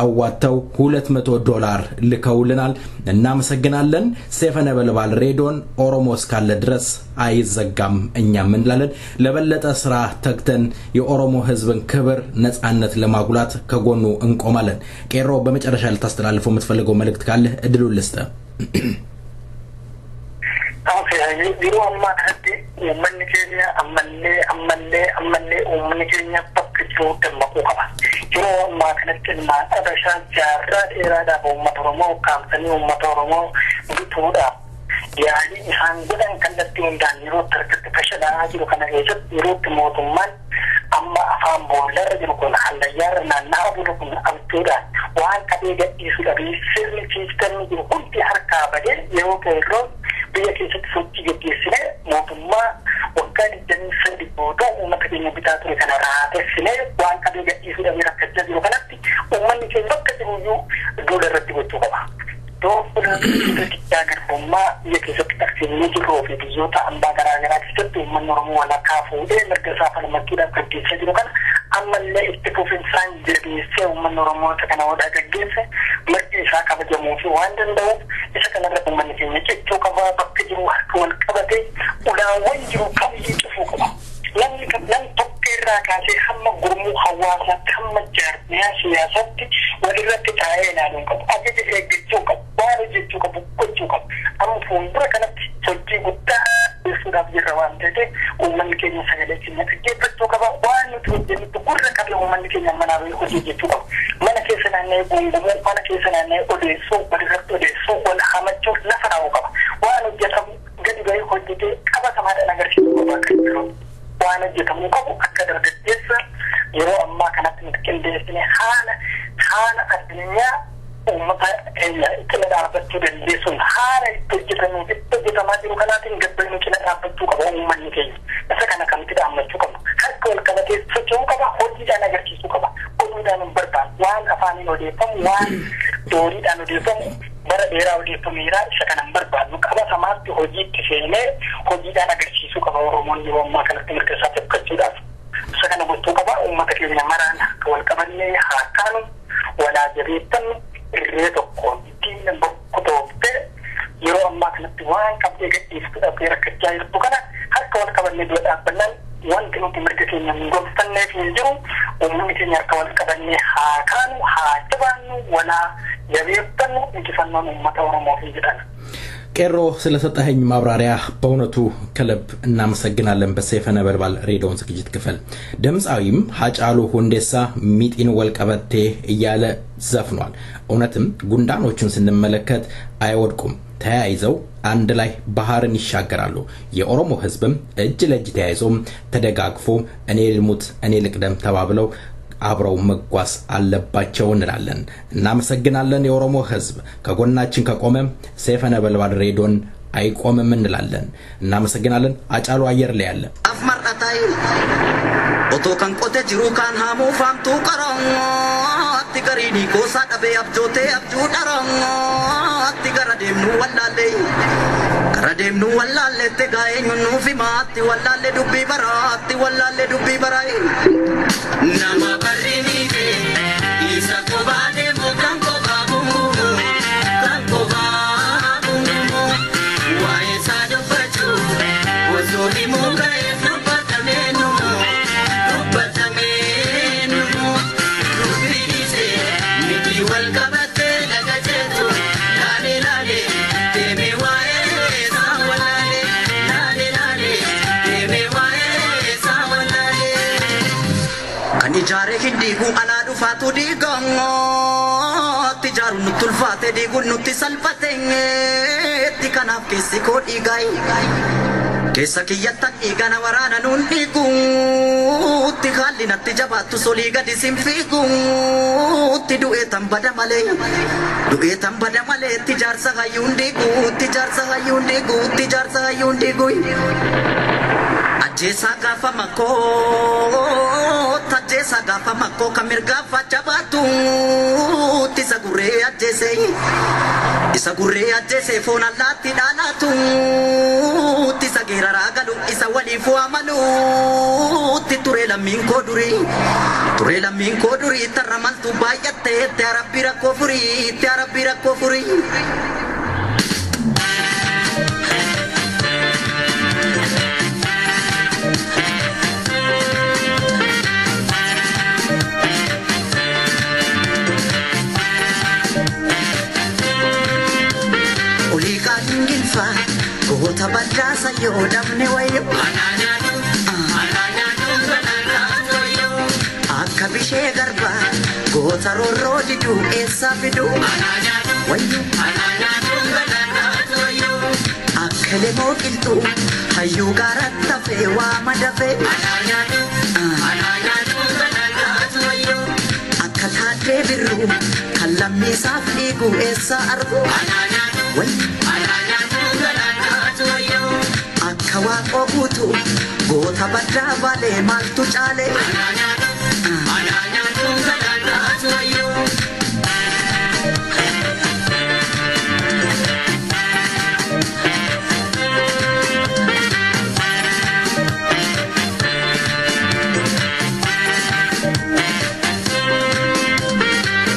አዋተው $200 ልከውልናል እናመሰግናለን ሰይፈ ነበልባል ሬዲዮን ኦሮሞ እስካለ ድረስ አይዘጋም እኛም እንላለን ለበለጠ ስራ ተግተን የኦሮሞ ህዝብን ክብር ነጻነት ለማጉላት ከጎኑ እንቆማለን ቄሮ በመጨረሻ ልታስተላልፈው የምትፈልገው መልእክት ካለ እድሉን ልስጥ Yeroo ammaa kanatti uummanni keenya ammallee uummanni keenya bakka jiru dammaquu qaba. Yeroo ammaa kanatti maatii jaarraa dheeraadhaaf uummata Oromoo kaamsanii uummata Oromoo bituudhaaf yaalii isaan godhan kallattii hundaan yeroo tarkaatti fashalaa'aa jiru kana keessatti yerootti mootummaan amma afaan boollarra jiru kun hallayyaarra naanna'aa bulu kun abjuudhaan waan qabee gadhiisuu dhabee sirni ciistamni jiru hundi harkaa badee yeroo qeerroo biyya keessatti sochii gaggeessine mootummaa waggaa 23 booda uummata keenya bitaa ture kana raatessine waan qabee gadhiisuu dhabee rakkachaa jiru kanatti uummanni keenya bakka jiruyyuu duula irratti gochuu qaba. Doofula xiqqaa garbummaa biyya keessatti taksiinii jirruu fi biyyoota hambaa garaagaraa keessatti uummanni Oromoo walakkaa fuudhee mirga isaa falmachuudhaaf gaggeessaa jiru kana ammallee itti fufinsaan jabeessee uummanni Oromoo kana wada gaggeesse mirgi isaa kabajamuu fi waan danda'uuf isa kanarratti uummanni keenya cichuu qaba bakka jiru harka wal qabatee ulaawwan jiru kamiyyuu cufuu qaba. Namni tokko irraa kaasee hamma gurmuu hawaasaatti hamma jaarmiyaa siyaasaatti walirratti taa'ee ilaaluun qabu. Ajaja eeggachuu qabu. Waan hojjechuu qabu gochuu qabu. Amma fuuldura kanatti sochii guddaa geessuudhaaf jirra waan ta'eef uummanni keenya sagalee keenya dhaggeeffachuu qaba. Waan nuti hojjennutti gurra qabee uummanni keenya manaa bahee hojjechuu qabu. Mana keessa naanna'ee gungumuu, mana keessa naanna'ee odeessuu, walirratti odeessuu, wal hamachuu lafa dhaa'uu qaba. Waan hojjetamu gadi bahee hojjetee qabatamaadhaan agarsiisuu qaba akka jiru. Waan hojjetamuu qabu akka dargaggeessa yeroo ammaa kanatti nuti qindeessine haala addunyaa uummata keenya itti dhaabbachuu dandeessuun haala itti hojjetamaa jiru kanaatiin gabbaynu cina dhaabbachuu qaba uummanni keenya. Isa kana kamitti dhaammachuu qabna. Harka wal qabatee socho'uu qaba, hojiidhaan agarsiisuu qaba. Oduudhaan hin barbaadu. Waan afaaniin odeeffamu, waan dooniidhaan odeeffamu, bara dheeraa odeeffameera isa kana hin barbaadnu. Qabatamaatti hojiitti seenee hojiidhaan agarsiisuu qaba Oromoon yeroo ammaa kanatti mirga isaa tabbachuudhaaf. Isa kana gochuu qaba uummata keenya maraan akka wal qabannee haa kaanu walaa jabeeffannu irree tokkoon ittiin bokkutooftee yeroo ammaa kanatti waan qabdee gadhiiftuu dhabdee rakkachaa jirtu kana harka wal qabannee dura dhaabbannaan wanti nuti mirga keenya hin gonfanneef hin jiru uummanni keenya harka wal qabannee haa kaanu haa jabaannu walaa jabeeffannu injifannoon uummata Oromoo hin jedhan. ቄሮ ስለሰጠኸኝ ማብራሪያ በእውነቱ ከልብ እናመሰግናለን በሰይፈ ነበልባል ሬዲዮን ዝግጅት ክፍል ድምጻዊም ሀጫሉ ሁንዴሳ ሚጢን ወልቀበቴ እያለ ዘፍኗል እውነትም ጉንዳኖቹን ስንመለከት አይወድቁም ተያይዘው አንድ ላይ ባህርን ይሻገራሉ የኦሮሞ ህዝብም እጅ ለእጅ ተያይዞ ተደጋግፎ እኔ ልሙት እኔ ልቅደም ተባብለው አብረው መጓዝ አለባቸው እንላለን እናመሰግናለን የኦሮሞ ህዝብ ከጎናችን ከቆመ ሰይፈ ነበልባል ሬዲዮን አይቆምም እንላለን እናመሰግናለን አጫሉ አየር ላይ ያለ አፍመርጣታይ ኦቶ ካን ቆቴ ጅሩ ካን ሃሙ ፋምቱ ቀራው አትገሪኒ ኮሳ ደበ አብጆቴ አብጁ ደራው አትገረደም ኑ ወላሌ ከረደም ኑ ወላሌ ተጋየኙ ኑ ፊማቲ ወላሌ ዱቢ በራቲ ወላሌ ዱቢ በራይ ናማ በሪኒ ኢሳ ኮባዴ ሞካን ኮባቡ ካን ኮባቡ ዋይ ሳደፈቹ ወዞሊ ሞጋይ ዱበተሜኑ ዱቢዲሴ ሚዲ ወልቀበቴ ለገጀቱ ላሌ ላሌ ቴሜ ዋይ ሳወላሌ ላሌ ላሌ ቴሜ ዋይ ሳወላሌ ከኒጃሬ ሂዲጉ አላዱ ፋቱ ዲጋሞ tijaru nutulfate digun nutti salfatenge tikanaaf keessi koo dhiigaay keessa kiyyattan dhiigana waraana nuun dhiiguutti haalli natti jabaattu solii gadi sin fiiguutti du'e tambada male tijarsa hayundi gu Ajesa gafa mako kamirga facabatu isa gurre ajese fona lati dalatu tisagera ragalu isa walifu amalu turela min koduri taramal tu bayate tiarabira kofuri Gota badasa yo damne wayo Akka bishe garba gota rorro didu esa bidu wayo Akka le mokiltu hayu garatta fe wa madafe Akka taate biru kallammi safigu esa arbu wayo Kawa obutu gota badra vale maltu chale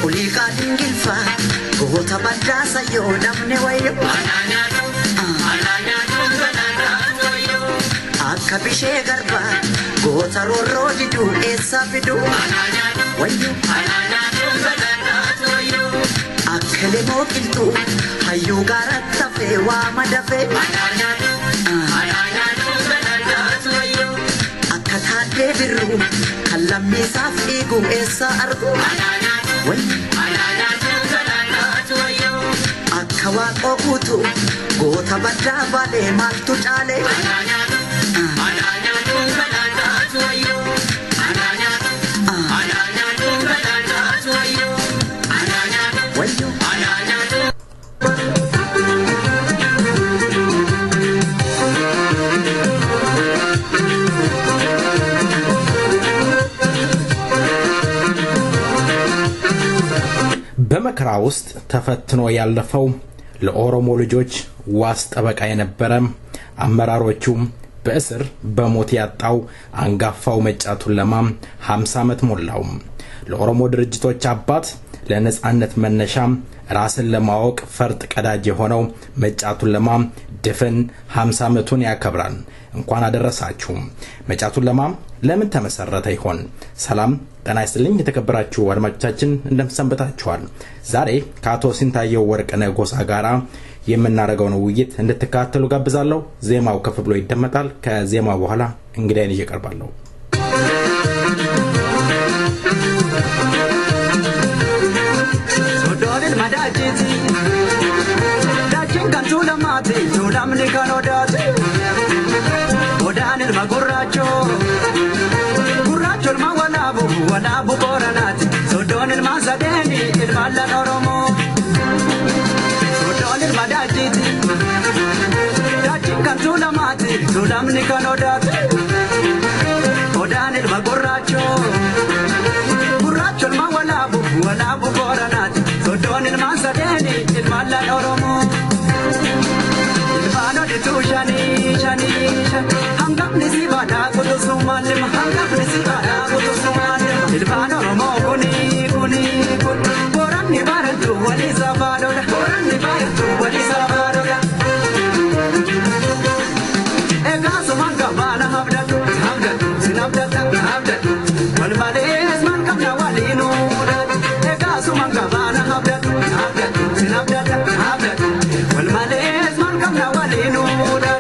Ulika dingilfa gota badra sayo damne wayo Akka bishe garba gota rorro didu esa bidu wayo Akka le mokiltu hayu garatta fe wa madafe Akka taate biru kallammi safigu esa argu wayo Akka wa obutu gota badra vale maltu chale በመከራ ውስጥ ተፈትኖ ያለፈው ለኦሮሞ ልጆች ዋስ ጠበቃ የነበረ አመራሮቹም በእስር በሞት ያጣው አንጋፋው መጫቱን ለማ 50 ዓመት ሞላው ለኦሮሞ ድርጅቶች አባት ለነጻነት መነሻ ራስን ለማወቅ ፈርጥ ቀዳጅ የሆነው መጫቱን ለማ ድፍን 50 ዓመቱን ያከብራል እንኳን አደረሳችሁ መጫቱን ለማ ለምን ተመሰረተ ይሆን ሰላም ጤና ይስጥልኝ የተከበራችሁ አድማጮቻችን እንደምሰንበታችኋል ዛሬ ከአቶ ሲንታየው ወርቅነህ ጎሳ ጋራ የምናረጋውን ውይይት እንድትከታተሉ ጋብዛለሁ ዜማው ከፍ ብሎ ይደመጣል ከዜማው በኋላ እንግዳዬን ይቀርባለሁ ሶዶል ማዳጂቲ ዳችን ካንቱ ለማቴ ሶዳምኒ ካኖዳቲ ኦዳንል ማጎራቾ ጉራቾል ማወላቡ ወላቡ ቆረናቲ ሶዶንል ማዛዴኒ ኢልማላን ኦሮሞ ሶዶል ማዳጂቲ ዳችን ካንቱ ለማቴ ሶዳምኒ ካኖዳቲ ኦዳንል ማጎራቾ ጉራቾል ማወላቡ ወላቡ ቆረናቲ ሶዶንል ማዛዴኒ ኢልማላን ኦሮሞ ኢልማኖ ዲቱ ሻኒ hangam nisi bada kutusu malim hangam nisi bada kutusu malim ilbano romo kuni boran ni barantu wali sabadoda ega sumanga bana habdatu sinabdata wal males man kamna wali nuda ega sumanga bana habdatu sinabdata wal males man kamna wali nuda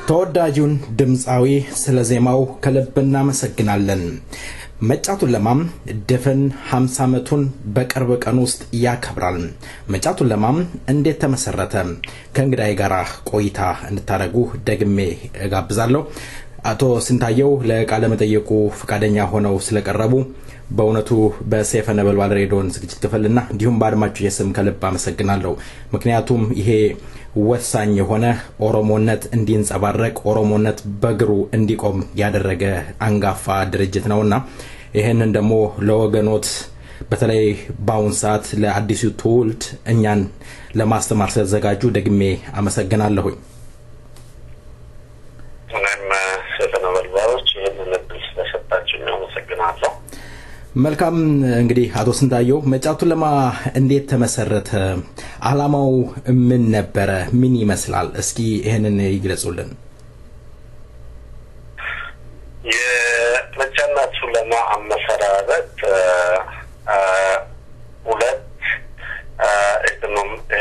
ተወዳጁን ድምጻዊ ስለ ዜማው ከልብ እናመሰግናለን። መጫቱን ለማም ድፍን 50 ዓመቱን በቅርብ ቀን ውስጥ ያከብራል። መጫቱን ለማም እንዴት ተመሰረተ? ከእንግዳይ ጋር ቆይታ እንታረጉ ደግሜ እጋብዛለሁ። አቶ ስንታየው ለቃለ መጠየቁ ፍቃደኛ ሆነው ስለቀረቡ በእውነቱ በሰይፈ ነበልባል ሬዲዮን ዝግጅት ክፍልና እንዲሁም በአድማጮች የስም ከልብ አመሰግናለሁ። ምክንያቱም ይሄ ወሳኝ የሆነ ኦሮሞነት እንዲንጸባረቅ ኦሮሞነት በግሩ እንዲቆም ያደረገ አንጋፋ ድርጅት ነውና ይሄንን ደግሞ ለወገኖት በተለይ ባውን ሰዓት ለአዲሱ ትውልድ እኛን ለማስተማር ስለተዘጋጁ ደግሜ አመሰግናለሁ። መልካም እንግዲህ አቶ ስንታየው መጫቱን ለማ እንዴት ተመሰረተ? አላማው ምን ነበር? ምን ይመስላል? እስኪ ይሄንን ይግለጹልን። የመጫቱን ለማ አመሰራረት ሁለት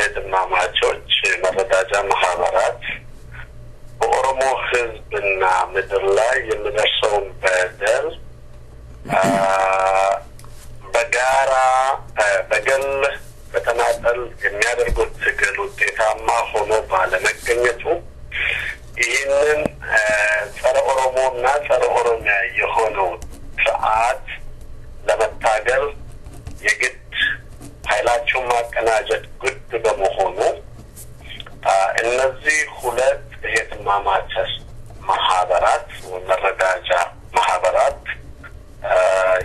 እድማማቾች መረዳጃ ማህበራት በኦሮሞ ህዝብና ምድር ላይ የሚደርሰውን በደል በጋራ በገል በተናጠል የሚያደርጉት ትግል ውጤታማ ሆኖ ባለመገኘቱ ይህንን ጸረ ኦሮሞና ጸረ ኦሮሚያ የሆነው ስርዓት ለመታገል የግድ ኃይላቸውን ማቀናጀት ግድ በመሆኑ እነዚህ ሁለት እህትማማች ማህበራት መረዳጃ ማህበራት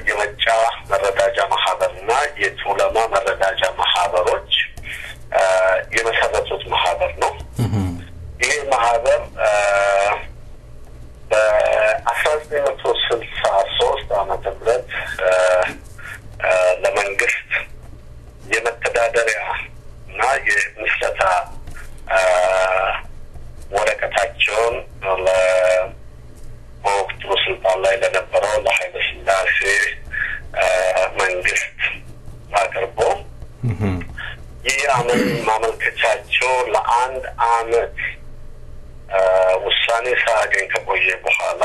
የመጫ መረዳጃ ማህበርና የቱለማ መረዳጃ ማህበሮች የመሰረቱት ማህበር ነው። ይህ ማህበር በ1963 ዓመተ ምህረት ለመንግስት የመተዳደሪያ እና የምስረታ ወረቀታቸውን በወቅቱ ስልጣን ላይ ለነበረው ለኃይለ ሥላሴ መንግስት አቅርቦ ይህ ማመልከቻቸው ለአንድ አመት ውሳኔ ሳያገኝ ከቆየ በኋላ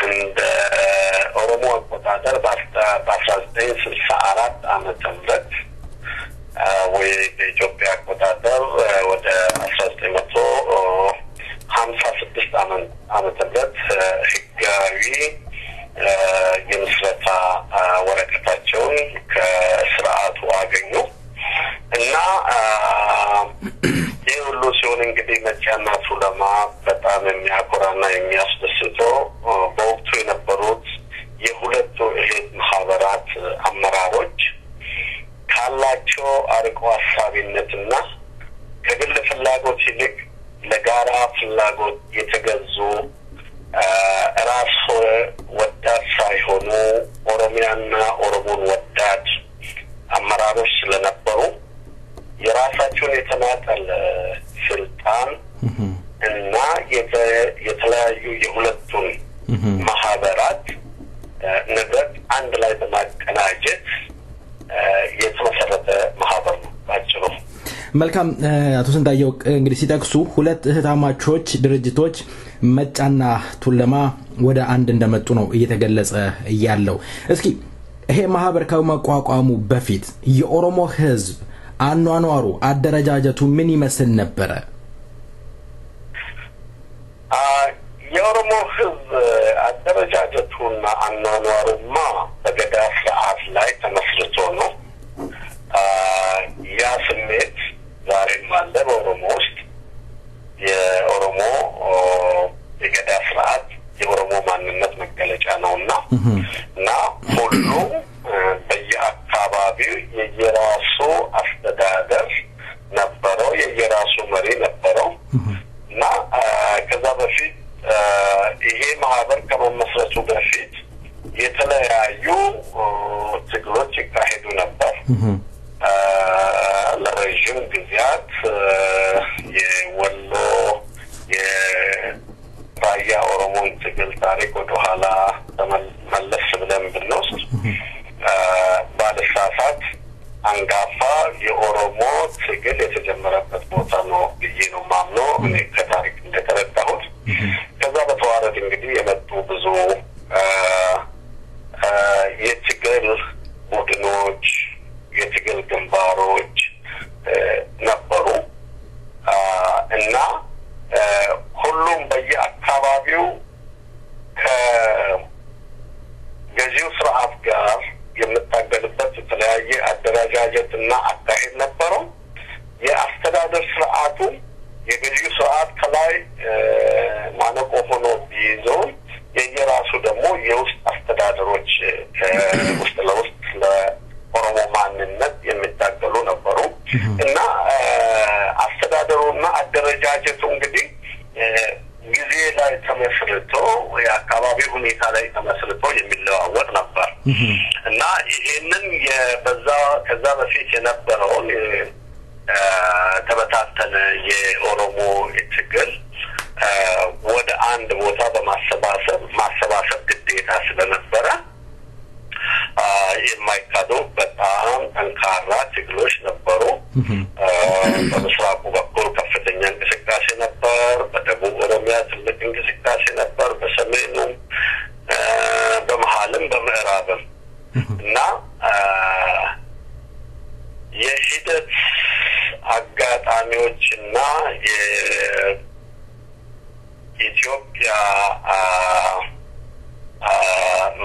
እንደ ኦሮሞ አቆጣጠር በ1964 ዓመተ ምህረት ወይ በኢትዮጵያ አቆጣጠር ወደ 1956 ዓመተ ምህረት ህጋዊ የምስረታ ወረቀታቸውን ከስርዓቱ አገኙ እና የሁሉ ሲሆን እንግዲህ መጫናቱ ለማ በጣም የሚያኮራና የሚያስደስተው በወቅቱ የነበሩት የሁለቱ እህት ማህበራት አመራሮች ካላቸው አርቆ ሐሳቢነትና ከግል ፍላጎት ይልቅ ለጋራ ፍላጎት የተገዙ ራስ ወዳድ ሳይሆኑ ኦሮሚያና ኦሮሞን ወዳድ አመራሮች ስለነበሩ የራሳቸውን የተናጠል ስልጣን እና የተለያዩ የሁለቱን ማህበራት ንብረት አንድ ላይ በማቀናጀት የተመሰረተ ማህበር መልካም አቶ ስንታየው እንግዲህ ሲጠቅሱ ሁለት እህታማቾች ድርጅቶች መጫና ቱለማ ወደ አንድ እንደመጡ ነው እየተገለጸ ያለው እስኪ ይሄ ማህበር ከመቋቋሙ በፊት የኦሮሞ ህዝብ አኗኗሩ አደረጃጀቱ ምን ይመስል ነበር የኦሮሞ ህዝብ አደረጃጀቱና አኗኗሩማ በገዳ ስርዓት ላይ ተመስርቶ ነው ያ ስሜት ዛሬም አለ በኦሮሞ ውስጥ የኦሮሞ የገዳ ስርዓት የኦሮሞ ማንነት መገለጫ ነውና እና ሁሉ በየአካባቢው የየራሱ አስተዳደር ነበረው የየራሱ መሪ ነበረው እና ከዛ በፊት ይሄ ማህበር ከመመስረቱ በፊት የተለያዩ ትግሎች ይካሄዱ ነበር ለረጅም ጊዜያት የወሎ የራያ ኦሮሞን ትግል ታሪክ ወደ ኋላ መለስ ብለን ብንወስድ ባለሳሳት አንጋፋ የኦሮሞ ትግል የተጀመረበት ቦታ ነው ብዬ ነው ማምነው እኔ ከታሪክ እንደተረዳሁት ከዛ በተዋረድ እንግዲህ የመጡ ብዙ የትግል ቡድኖች የትግል ግንባሮች ነበሩ እና ሁሉም በየአካባቢው ከገዢው ስርዓት ጋር የምታገልበት የተለያየ አደረጃጀትና አካሄድ ነበረው የአስተዳደር ስርዓቱ የገዢው ስርዓት ከላይ ማነቆ ሆኖ ቢይዘው የየራሱ ደግሞ የውስጥ አስተዳደሮች ውስጥ ለውስጥ ለኦሮሞ ማንነት የሚታገሉ ነበሩ እና አስተዳደሩና አደረጃጀቱ እንግዲህ ጊዜ ላይ ተመስርቶ የአካባቢ ሁኔታ ላይ ተመስርቶ የሚለዋወጥ ነበር እና ይሄንን ከዛ በፊት የነበረውን ተበታተነ የኦሮሞ ትግል ወደ አንድ ቦታ ማሰባሰብ ግዴታ ስለነበረ የማይካዱ በጣም ጠንካራ ትግሎች ነበሩ በምስራቁ በኩል ከፍተኛ እንቅስቃሴ ነበር በደቡብ ኦሮሚያ ትልቅ እንቅስቃሴ ነበር በሰሜኑ በመሃልም በምዕራብም እና የሂደት አጋጣሚዎችና የኢትዮጵያ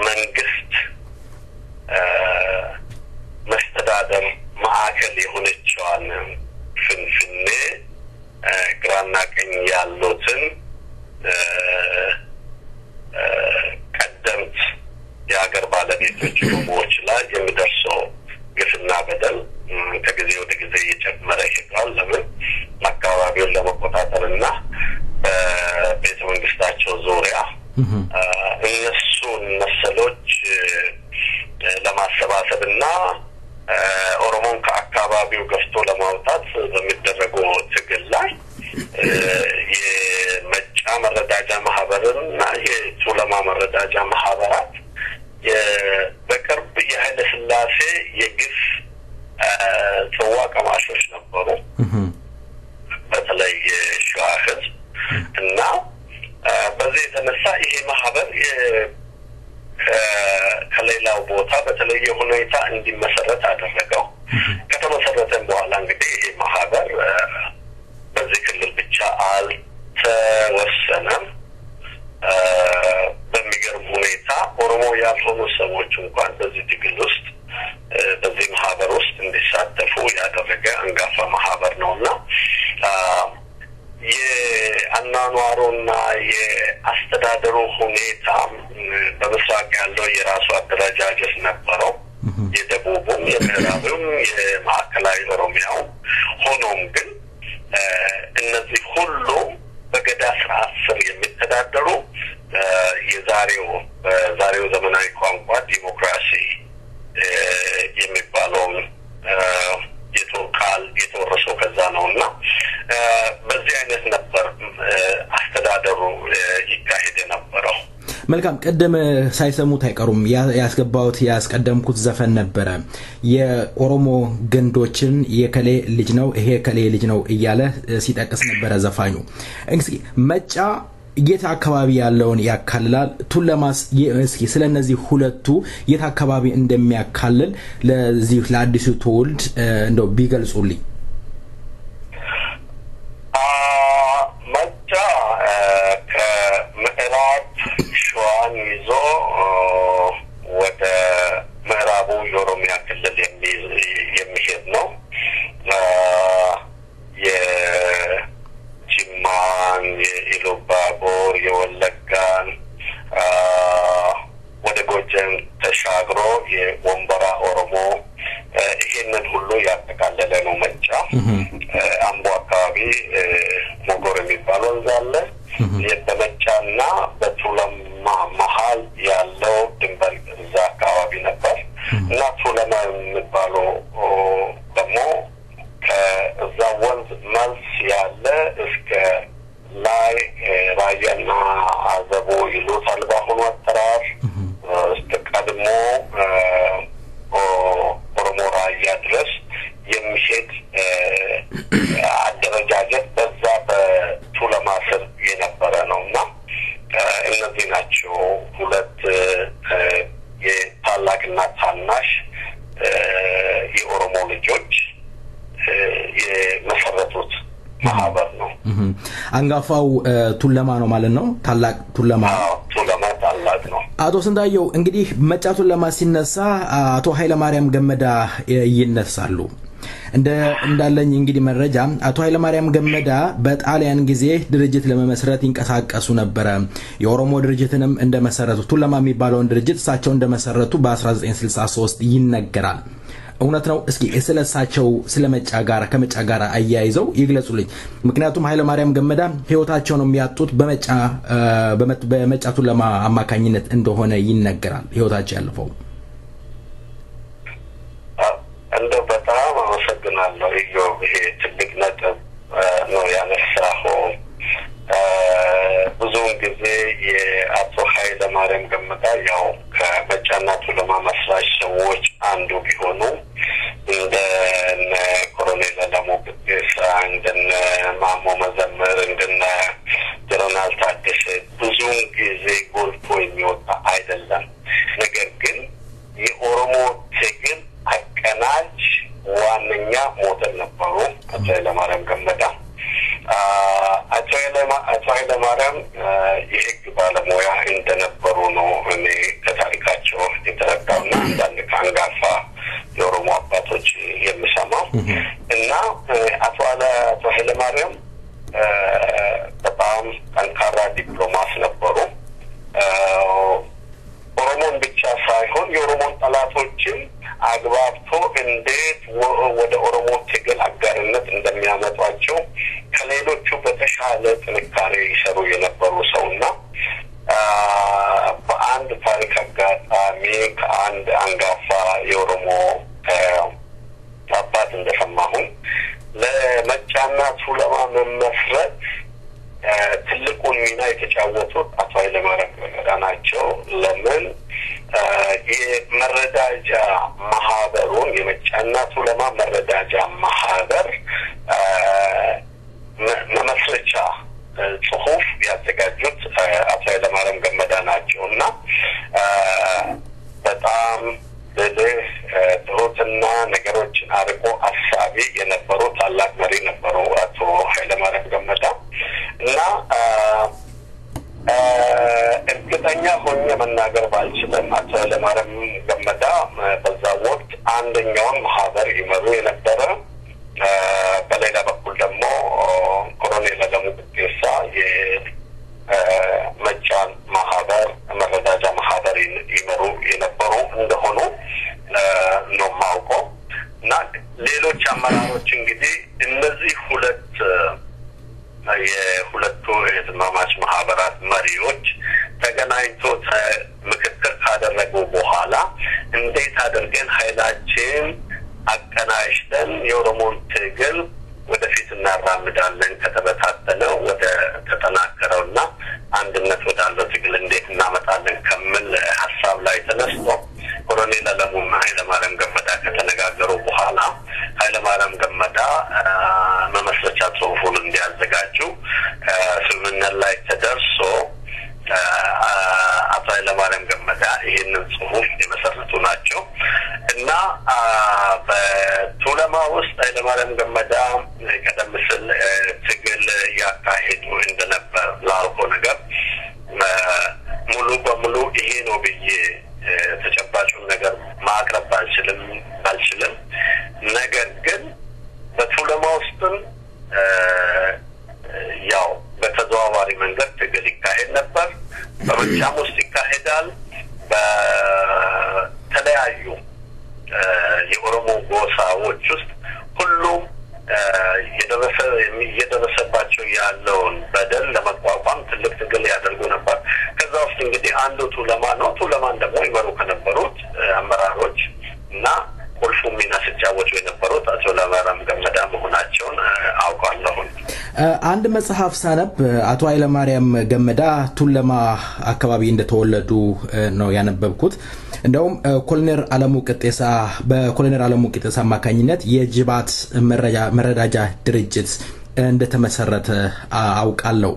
መንግስት መስተዳደር ማዕከል የሆነችዋን ፍንፍኔ ግራና ቀኝ ያሉትን ቀደምት የሀገር ባለቤቶች ኦሮሞዎች ላይ የሚደርሰው ግፍና በደል ከጊዜ ወደ ጊዜ እየጨመረ ሄዷል ለምን አካባቢውን ለመቆጣጠርና በቤተ መንግስታቸው ዙሪያ እነሱን መሰሎች ለማሰባሰብና ኦሮሞን ከአካባቢው ገፍቶ ለማውጣት በሚደረገው ትግል ላይ የመጫ መረዳጃ ማህበርና የቱለማ መረዳጃ ማህበራት በቅርብ የኃይለ ሥላሴ የግፍ ጽዋ ቀማሾች ነበሩ በተለይ የሸዋ ህዝብ እና በዚህ የተነሳ ይሄ ማህበር ከሌላው ቦታ በተለየ ሁኔታ እንዲመሰረት አደረገው ከተመሰረተም በኋላ እንግዲህ ይሄ ማህበር በዚህ ክልል ብቻ አልተወሰነም በሚገርም ሁኔታ ኦሮሞ ያልሆኑ ሰዎች እንኳን በዚህ ትግል ውስጥ በዚህ ማህበር ውስጥ እንዲሳተፉ ያደረገ አንጋፋ ማህበር ነውና የአኗኗሩና የአስተዳደሩ ሁኔታ በምስራቅ ያለው የራሱ አደረጃጀት ነበረው የደቡቡም የምዕራብም የማዕከላዊ ኦሮሚያው ሆኖም ግን እነዚህ ሁሉ በገዳ ስርዓት ስር የሚተዳደሩ በዛሬው ዘመናዊ ቋንቋ ዲሞክራሲ የሚባለውን የተወረሰው ከዛ ነውና በዚህ አይነት ነበር አስተዳደሩ ይካሄድ የነበረው መልካም ቀደም ሳይሰሙት አይቀሩም ያስገባውት ያስቀደምኩት ዘፈን ነበረ የኦሮሞ ገንዶችን የከሌ ልጅ ነው ይሄ ከሌ ልጅ ነው እያለ ሲጠቅስ ነበር ዘፋኙ እንግዲህ መጫ የት አካባቢ ያለውን ያካልላል ቱለማስ እስኪ ስለነዚህ ሁለቱ የት አካባቢ እንደሚያካልል ለዚህ ለአዲሱ ትውልድ እንደው ቢገልጹልኝ መጫ ከምዕራብ ሸዋን ይዞ ወደ ምዕራቡ የኦሮሚያ ክልል የሚሄድ ነው የጅማን የኢሉባቦር የወለጋን ወደ ጎጀን ተሻግሮ የወንበራ ኦሮሞ ይሄንን ሁሉ ያጠቃለለ ነው መጫ አምቦ አካባቢ ሞጎር የሚባለው ዛለ የበመጫና በቱለማ መሃል ያለው ድንበር እዛ አካባቢ ነበር እና ቱለማ የሚባለው ደግሞ ከዛ ወንዝ መልስ ያለ እስከ ላይ ራያና አዘቦ ይሉታል ባሁኑ አጠራር እስከ ቀድሞ ኦሮሞ ራያ ድረስ የሚሄድ አደረጃጀት በዛ በቱለማ ስር የነበረ ነውና እነዚህ ናቸው ሁለት የታላቅና ታናሽ የኦሮሞ ልጆች የመሰረቱት ማህበር ነው አንጋፋው ቱለማ ነው ማለት ነው ታላቅ ቱለማ ታላቅ ነው አቶ ስንታየው እንግዲህ መጫ ቱለማ ሲነሳ አቶ ኃይለ ማርያም ገመዳ ይነሳሉ እንዳለኝ እንግዲህ መረጃ አቶ ኃይለ ማርያም ገመዳ በጣሊያን ጊዜ ድርጅት ለመመስረት ይንቀሳቀሱ ነበር የኦሮሞ ድርጅትንም እንደመሰረቱ ቱለማ የሚባለውን ድርጅት ሳቸው እንደመሰረቱ በ1963 ይነገራል እውነት ነው እስኪ ስለሳቸው ስለመጫ ጋር ከመጫ ጋር አያይዘው ይግለጹልኝ ምክንያቱም ኃይለ ማርያም ገመዳ ህይወታቸውን የሚያጡት በመጫ ቱለማ አማካኝነት እንደሆነ ይነገራል ህይወታቸው ያለፈው እንደው በጣም አመሰግናለሁ ይሄ ትልቅ ነጥብ ነው ያነሳኸው ብዙውን ጊዜ የአቶ ኃይለ ማርያም ገመዳ ያው ከመጫና ቱለማ መስራች ሰዎች አንዱ ቢሆኑ እንደነ ኮሎኔል አለሙ ብጤሳ እንደነ ማሞ መዘምር እንደነ ጀነራል ታደሰ ብዙውን ጊዜ ጎልቶ የሚወጣ አይደለም ነገር ግን የኦሮሞ ትግል አቀናጅ ዋነኛ ሞዴል ነበሩ አቶ ኃይለ ማርያም ገመዳ አቶ ኃይለ ማርያም የህግ ባለሙያ እንደነበሩ ነው እኔ ከታሪካቸው የተረዳውና አንዳንድ ከአንጋፋ የኦሮሞ አባቶች የምሰማው እና አቶ ኃይለ ማርያም በጣም ጠንካራ ዲፕሎማት ነበሩ ኦሮሞን ብቻ ሳይሆን የኦሮሞን ጠላቶችን አግባብቶ እንዴት ወደ ኦሮሞ ትግል አጋርነት እንደሚያመጣቸው ከሌሎቹ በተሻለ ጥንካሬ ይሰሩ የነበሩ ሰውና በአንድ ታሪክ አጋጣሚ ከአንድ አንጋፋ የኦሮሞ አባት እንደሰማሁኝ ለመጫና ቱለማ መመስረት ትልቁን ሚና የተጫወቱት አቶ ኃይለ ማርያም ገመዳ ናቸው ለምን የመረዳጃ ማህበሩን የመጫና ቱለማ መረዳጃ ማህበር መመስረቻ ጽሁፍ ያዘጋጁት አቶ ኃይለ ማርያም ገመዳ ናቸውና በጣም ብልህ ትሁትና ነገሮችን አርቆ አሳቢ የነበሩ ታላቅ መሪ ነበሩ አቶ ኃይለ ማርያም ገመዳ እና እርግጠኛ ሆኜ መናገር ባልችልም አቶ ኃይለ ማርያም ገመዳ በዛ ወቅት አንደኛውን ማህበር ይመሩ የነበረ በሌላ በኩል ደግሞ ኮሎኔል አለሙ ብጤሳ የመጫን ማህበር መረዳጃ ማህበር ይመሩ የነበሩ እንደሆኑ ነው ማውቀው እና ሌሎች አመራሮች እንግዲህ እነዚህ የሁለቱ የትማማች ማህበራት መሪዎች ተገናኝቶ ምክክር ካደረጉ በኋላ እንዴት አድርገን ኃይላችን አቀናጅተን የኦሮሞን ትግል ወደፊት እናራምዳለን ከተበታተነው ወደ ተጠናከረውና አንድነት ወዳለው ትግል እንዴት እናመጣለን ከምን ሐሳብ ላይ ተነስቶ ኮሎኔል አለሙና ኃይለማርያም ገመዳ ከተነጋገሩ በኋላ ኃይለማርያም ገመዳ መመስረቻ ጽሁፉን እንዲያዘጋጁ ስምምነት ላይ ተደርሶ አቶ ኃይለማርያም ገመዳ ይህንን ጽሁፍ የመሰረቱ ናቸው እና በቱለማ ውስጥ ኃይለማርያም ገመዳ ቀደም ሲል ትግል ያካሄዱ እንደነበር ላልኮ ነገር ሙሉ በሙሉ ይሄ ነው ብዬ ተጨባጭውን ነገር ማቅረብ አልችልም ነገር ግን በቱለማ ውስጥም ያው በተዘዋዋሪ መንገድ ትግል ይካሄድ ነበር በምርጫም ውስጥ ይካሄዳል በተለያዩ የኦሮሞ ጎሳዎች ውስጥ ሁሉም የደረሰባቸው ያለውን በደል ለመቋቋም ትልቅ ትግል ያደርጉ ነበር ከዛ ውስጥ እንግዲህ አንዱ ቱለማ ነው ቱለማን ደግሞ ይመሩ ከነበሩት አመራሮች እና ቁልፍ ሚና ሲጫወቱ የነበሩት አቶ ኃይለማርያም ገመዳ መሆናቸውን አውቃለሁ አንድ መጽሐፍ ሳነብ አቶ ኃይለማርያም ገመዳ ቱለማ አካባቢ እንደተወለዱ ነው ያነበብኩት እንደውም ኮሎኔል አለሙ ቅጤሳ አማካኝነት የጅባት መረዳጃ ድርጅት እንደተመሰረተ አውቃለሁ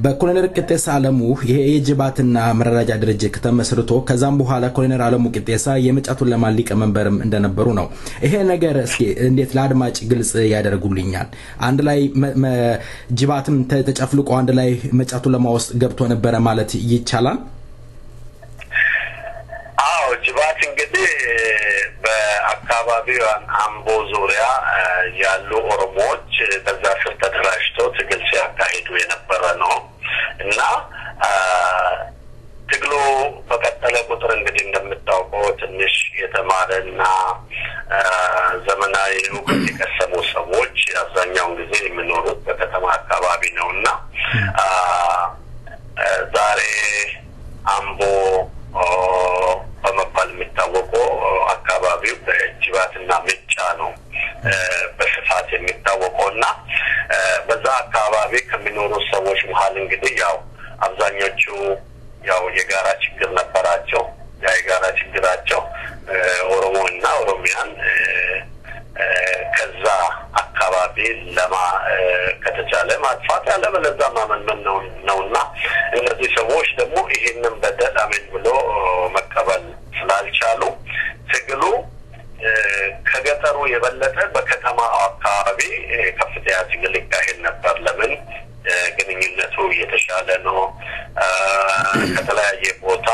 በኮሎኔል ቅጤሳ አለሙ ይሄ የጅባትና መረዳጃ ድርጅት ከተመሰረተ ከዛም በኋላ ኮሎኔል አለሙ ቅጤሳ የመጫቱን ለማሊቀ መንበርም እንደነበሩ ነው ይሄ ነገር እስኪ እንዴት ለአድማጭ ግልጽ ያደርጉልኛል አንድ ላይ ጅባትም ተጨፍልቆ አንድ ላይ መጫቱን ለማውስጥ ገብቶ ነበር ማለት ይቻላል አዎ ጅባት እንግዲህ በአካባቢው አምቦ ዙሪያ ያሉ ኦሮሞዎች በዛ ስር ተደራጅተው ትግል ሲያካሂዱ የነበረ ነው እና ትግሉ በቀጠለ ቁጥር እንግዲህ እንደምታውቀው ትንሽ የተማረና ዘመናዊ እውቀት የቀሰሙ ሰዎች አብዛኛውን ጊዜ የሚኖሩት በከተማ አካባቢ ነውና ዛሬ አምቦ በመባል የሚታወቀው አካባቢው በጅባትና ምጫ ነው በስፋት የሚታወቀውና በዛ አካባቢ ከሚኖሩ ሰዎች መሃል እንግዲህ ያው አብዛኞቹ ያው የጋራ ችግር ነበራቸው የጋራ ችግራቸው ኦሮሞና ኦሮሚያን ከዛ አካባቢ ከተቻለ ማጥፋት ያለበለዚያ ማመንመን ነውና እነዚህ ሰዎች ደግሞ ይሄንን በደል አሜን ብሎ መቀበል ስላልቻሉ ትግሉ ከገጠሩ የበለጠ በከተማ አካባቢ ከፍተኛ ትግል ይካሄድ ነበር ለምን ግንኙነቱ የተሻለ ነው ከተለያየ ቦታ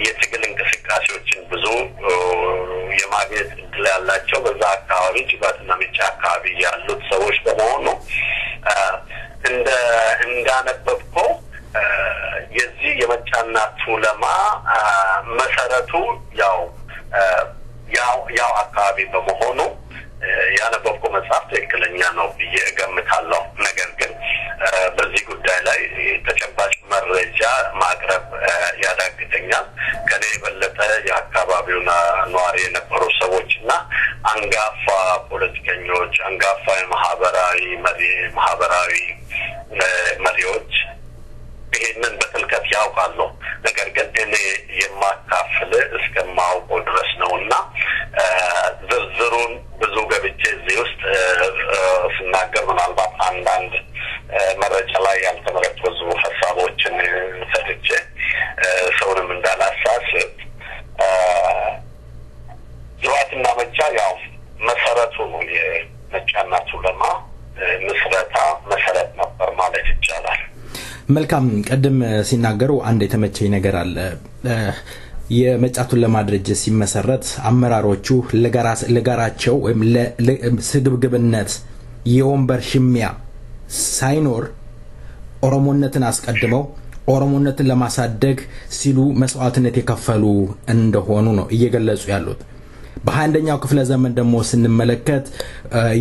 የትግል እንቅስቃሴዎችን ብዙ የማግኘት እድል ያላቸው በዛ አካባቢ ጅባትና ምጫ አካባቢ ያሉት ሰዎች በመሆኑ እንዳነበብከው የዚህ የመጫና ቱለማ መሰረቱ ያው አካባቢ በመሆኑ ያነበብከው መጽሐፍ ትክክለኛ ነው ብዬ እገምታለሁ ነገር ግን በዚህ ጉዳይ ላይ ተጨባጭ መረጃ ማቅረብ ያዳግተኛል ከኔ የበለጠ የአካባቢው ነዋሪ የነበሩ ሰዎችና አንጋፋ ፖለቲከኞች አንጋፋ ማህበራዊ መሪዎች ይሄንን በጥልቀት ያውቃሉ ነገር ግን እኔ የማካፍል እስከማውቀው ድረስ ነውና ዝርዝሩን ብዙ ገብቼ እዚህ ውስጥ ስናገር ምናልባት አንዳንድ መረጃ ላይ ያልተመረኮዙ ሀሳቦችን ሰጥቼ ሰውንም እንዳላሳስብ ጅባትና ምጫ ያው መሰረቱ ነው የመጫና ቱለማ ምስረታ መሰረት ነበር ማለት ይቻላል መልካም ቀደም ሲናገሩ አንድ የተመቸኝ ነገር አለ የመጫቱን ለማድረጅ ሲመሰረት አመራሮቹ ለጋራቸው ወይም ለስግብግብነት የወንበር ሽሚያ ሳይኖር ኦሮሞነትን አስቀድመው ኦሮሞነትን ለማሳደግ ሲሉ መስዋዕትነት የከፈሉ እንደሆኑ ነው እየገለጹ ያሉት በ21ኛው ክፍለ ዘመን ደግሞ ስንመለከት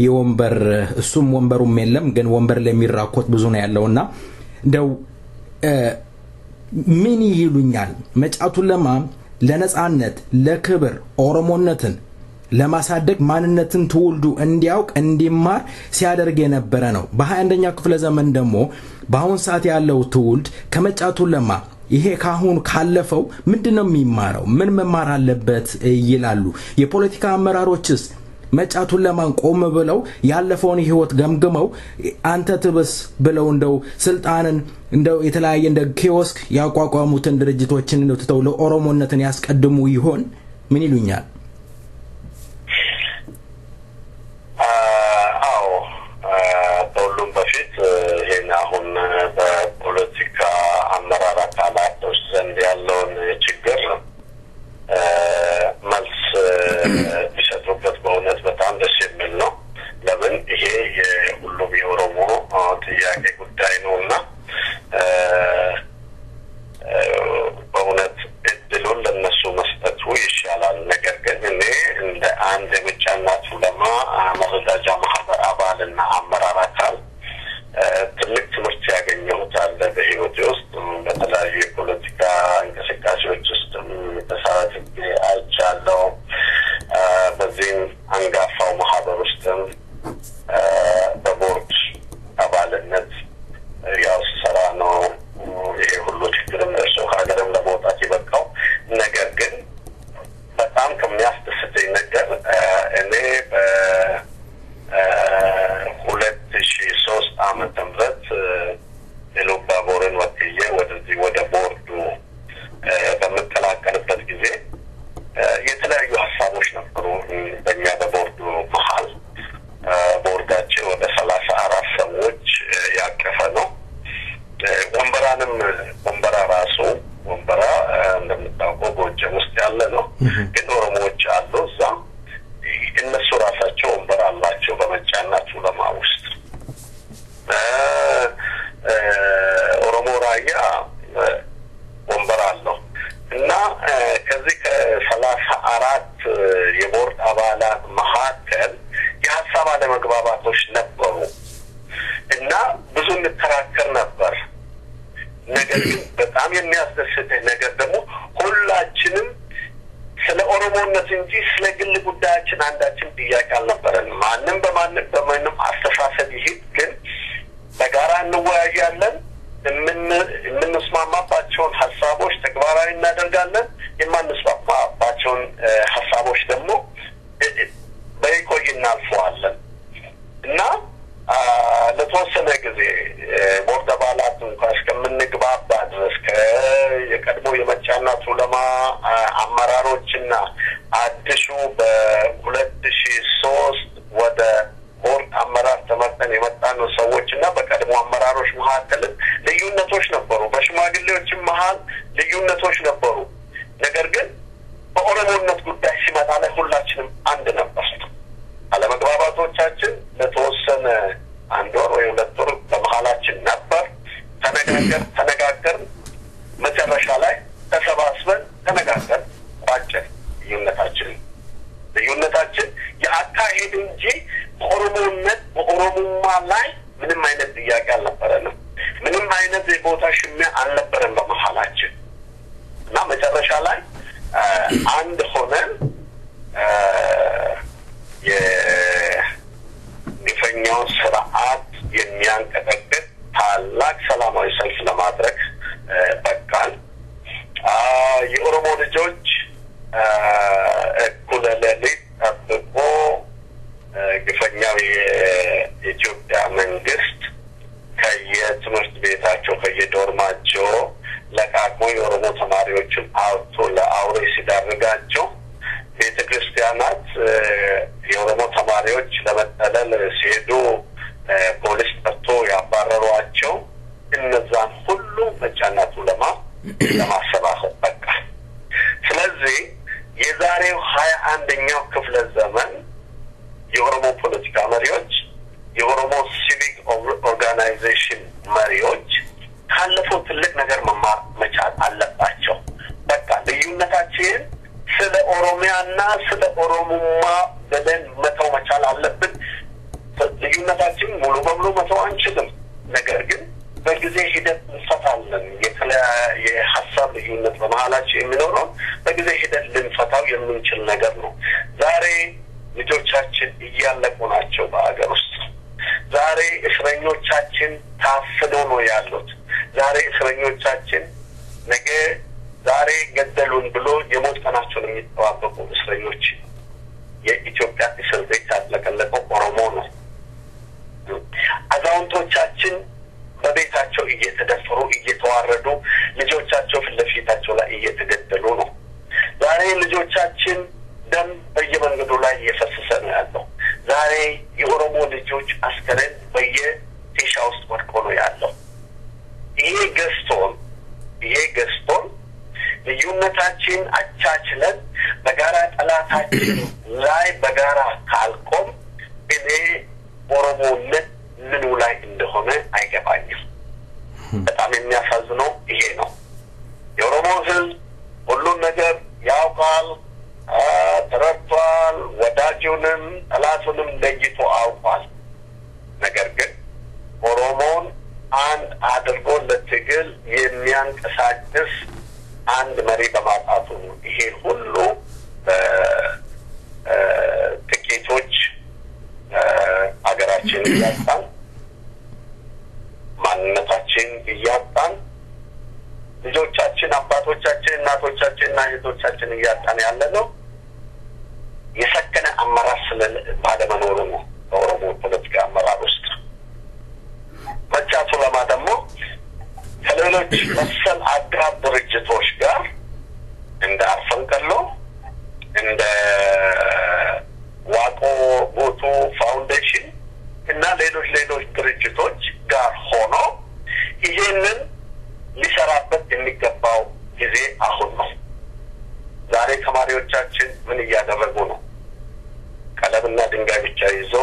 የወንበር እሱም ወንበሩም የለም ግን ወንበር ላይ የሚራኮት ብዙ ነው ያለውና እንደው ምን ይሉኛል መጫቱን ለማ ለነጻነት ለክብር ኦሮሞነትን ለማሳደግ ማንነትን ትውልዱ እንዲያውቅ እንዲማር ሲያደርግ የነበረ ነው በ21ኛው ክፍለ ዘመን ደግሞ በአሁን ሰዓት ያለው ትውልድ ከመጫቱን ለማ ይሄ ካሁን ካለፈው ምንድነው የሚማረው ምን መማር አለበት ይላሉ የፖለቲካ አመራሮችስ መጫቱን ለማን ቆም ብለው ያለፈውን ህይወት ገምግመው አንተ ትብስ ብለው እንደው ስልጣንን እንደው የተለያየ እንደ ኪዮስክ ያቋቋሙትን ድርጅቶችን ነው ተተው ለኦሮሞነትን ያስቀድሙ ይሆን ምን ይሉኛል ሁሉም በፊት ይሄን አሁን በፖለቲካ አመራር አካላቶች ዘንድ ያለውን ችግር መልስ ቢሰጡበት በእውነት በጣም ደስ የሚል ነው ለምን ይሄ የሁሉም የኦሮሞ ጥያቄ ጉዳይ ነውና በእውነት እድሉን ለነሱ መስጠቱ ይሻላል ነገር ግን እኔ እንደ አንድ የምጫናቱ ለማ መረዳጃ ማህበር አባልና አመራር አካል ትልቅ ትምህርት ያገኘሁት አለ በህይወቴ ውስጥ በተለያዩ የፖለቲካ እንቅስቃሴዎች ውስጥ ተሳትፌ አይቻለሁ በዚህም አንጋፋው ማህበር ውስጥም በቦርድ አባልነት ያው ስራ ነው ይሄ ሁሉ ችግርም ደርሶ ሀገርም ለመውጣት ይበቃው ነገር ግን በጣም ከሚያስደስተኝ ነገር እኔ በ2003 ዓመተ ምህረት የሉባቦርን ወጥዬ ወደዚህ ወደ ቦርዱ በመቀላቀልበት ጊዜ የተለያዩ ሀሳቦች ነበሩ በእኛ በቦርዱ መሀል ቦርዳችን ወደ 34 ሰዎች ያቀፈ ነው ወንበራ ራሱ ወንበራ እንደምታውቀው ጎጃም ውስጥ ያለ ነው ግን ኦሮሞዎች አሉ እዛ እነሱ ራሳቸው ወንበራ አላቸው በመጫናቱ ለማ ውስጥ ኦሮሞ ራያ ወንበራ አለው እና ከዚህ ከ34 የቦርድ አባላት መካከል የሀሳብ አለመግባባቶች ነበሩ እና ብዙ እንከራከር ነበር ነገር ግን በጣም የሚያስደስት ነገር ደግሞ ሁላችንም ስለ ኦሮሞነት እንጂ ስለ ግል ጉዳያችን አንዳችን ጥያቄ አልነበረንም ማንንም በማንም አስተሳሰብ ይሄድ ግን በጋራ እንወያያለን የምንስማማባቸውን ሐሳቦች ተግባራዊ እናደርጋለን የማንስማማባቸውን ሐሳቦች ደግሞ በይቆይ እናልፈዋለን እና ለተወሰነ ጊዜ ቦርድ አባላት እንኳን እስከምንግባባ ድረስ የቀድሞ የመጫናቱ ለማ አመራሮችና አዲሱ በ2003 ወደ ቦርድ አመራር ተመርጠን የመጣን ሰዎችና በቀድሞ አመራሮች መካከል ልዩነቶች ነበሩ በሽማግሌዎችም መሃል ልዩነቶች ነበሩ ነገር ግን በኦሮሞነት ጉዳይ ሲመጣ ላይ ሁላችንም አንድ ነበር አለመግባባቶቻችን ለተወሰነ አንድ ወር ወይ ሁለት ወር በመሃላችን ነበር ተነጋገር መጨረሻ ላይ ተሰባስበን ተነጋገር ባጭር ልዩነታችን የአካሄድ እንጂ በኦሮሞማ ላይ ምንም አይነት ጥያቄ አልነበረንም ምንም አይነት የቦታ ሽሚያ አልነበረም በመሃላችን እና መጨረሻ ላይ አንድ ሆነን የግፈኛው ስርዓት የሚያንቀጠቅጥ ታላቅ ሰላማዊ ሰልፍ ለማድረግ በቃል የኦሮሞ ልጆች እኩለ ሌሊት ጠብቆ ግፈኛው የኢትዮጵያ መንግስት ከየትምህርት ቤታቸው ከየዶርማቸው ለቃቅሞ የኦሮሞ ተማሪዎችን አውጥቶ ለአውሬ ሲዳርጋቸው ቤተክርስቲያናት የኦሮሞ ተማሪዎች ለመጠለል ሲሄዱ ፖሊስ ጠርቶ ያባረሯቸው እነዛን ሁሉ መጫናቱ ለማሰባሰብ በቃ ስለዚህ የዛሬው 21ኛው ክፍለ ዘመን የኦሮሞ ፖለቲካ መሪዎች የኦሮሞ ሲቪክ ኦርጋናይዜሽን መሪዎች ካለፈው ትልቅ ነገር መማር መቻል አለባቸው በቃ ልዩነታችን ስለ ኦሮሚያና ስለ ኦሮሞማ በደን መተው መቻል አለብን ልዩነታችን ሙሉ በሙሉ መተው አንችልም ነገር ግን በጊዜ ሂደት እንፈታለን የተለያየ ሐሳብ ልዩነት በመሃላችን የሚኖረው በጊዜ ሂደት ልንፈታው የምንችል ነገር ነው ዛሬ ልጆቻችን እያለቁ ናቸው በአገር ውስጥ ዛሬ እስረኞቻችን ታፍነው ነው ያሉት ዛሬ እስረኞቻችን ነገ ልጆች አስከሬን በየቲሻ ውስጥ ወድቆ ነው ያለው። ይሄ ገዝቶን ልዩነታችን አቻችለን በጋራ ጠላታችን ላይ በጋራ ካልቆም እኔ ኦሮሞነት ምኑ ላይ እንደሆነ አይገባኝም። በጣም የሚያሳዝነው ይሄ ነው። የኦሮሞ ህዝብ ሁሉን ነገር ያውቃል፣ ተረድቷል፣ ወዳጁንም ጠላቱንም ለይቶ አውቋል። ነገር ግን ኦሮሞን አንድ አድርጎ ለትግል የሚያንቀሳቅስ አንድ መሪ በማጣቱ ይሄ ሁሉ ጥቂቶች ሀገራችን እያጣን ማንነታችን እያጣን ልጆቻችን አባቶቻችን እናቶቻችንና እህቶቻችን እያጣን ያለነው የሰከነ አመራር ባለመኖሩ ነው። በኦሮሞ ፖለቲካ አመራር ውስጥ መጫቱ ለማ ደግሞ ከሌሎች መሰል አጋር ድርጅቶች ጋር እንደ አፈንቀሎ እንደ ዋቆ ጉቱ ፋውንዴሽን እና ሌሎች ድርጅቶች ጋር ሆኖ ይሄንን ሊሰራበት የሚገባው ጊዜ አሁን ነው። ዛሬ ተማሪዎቻችን ምን እያደረጉ ነው? ቀለምና ድንጋይ ብቻ ይዞ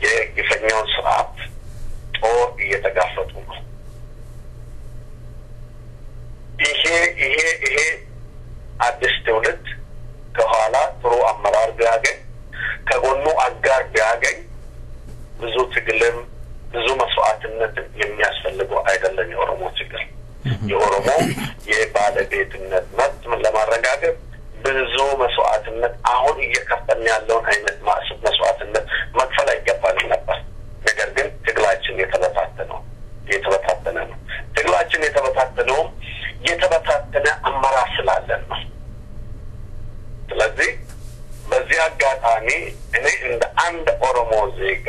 የግፈኛውን ስርዓት ጦር እየተጋፈጡ ነው። ይሄ አዲስ ትውልድ ከኋላ ጥሩ አመራር ቢያገኝ ከጎኑ አጋር ቢያገኝ ብዙ ትግልም ብዙ መስዋዕትነትም የሚያስፈልገው አይደለም። የኦሮሞ ትግል የኦሮሞ የባለቤትነት መብት ለማረጋገጥ ብዙ መስዋዕትነት አሁን እየከፈልን ያለውን አይነት መስዋዕትነት መክፈል አይገባንም ነበር። ነገር ግን ትግላችን የተበታተነ ነው። ትግላችን የተበታተነ አመራር ስላለን ነው። ስለዚህ በዚህ አጋጣሚ እኔ እንደ አንድ ኦሮሞ ዜጋ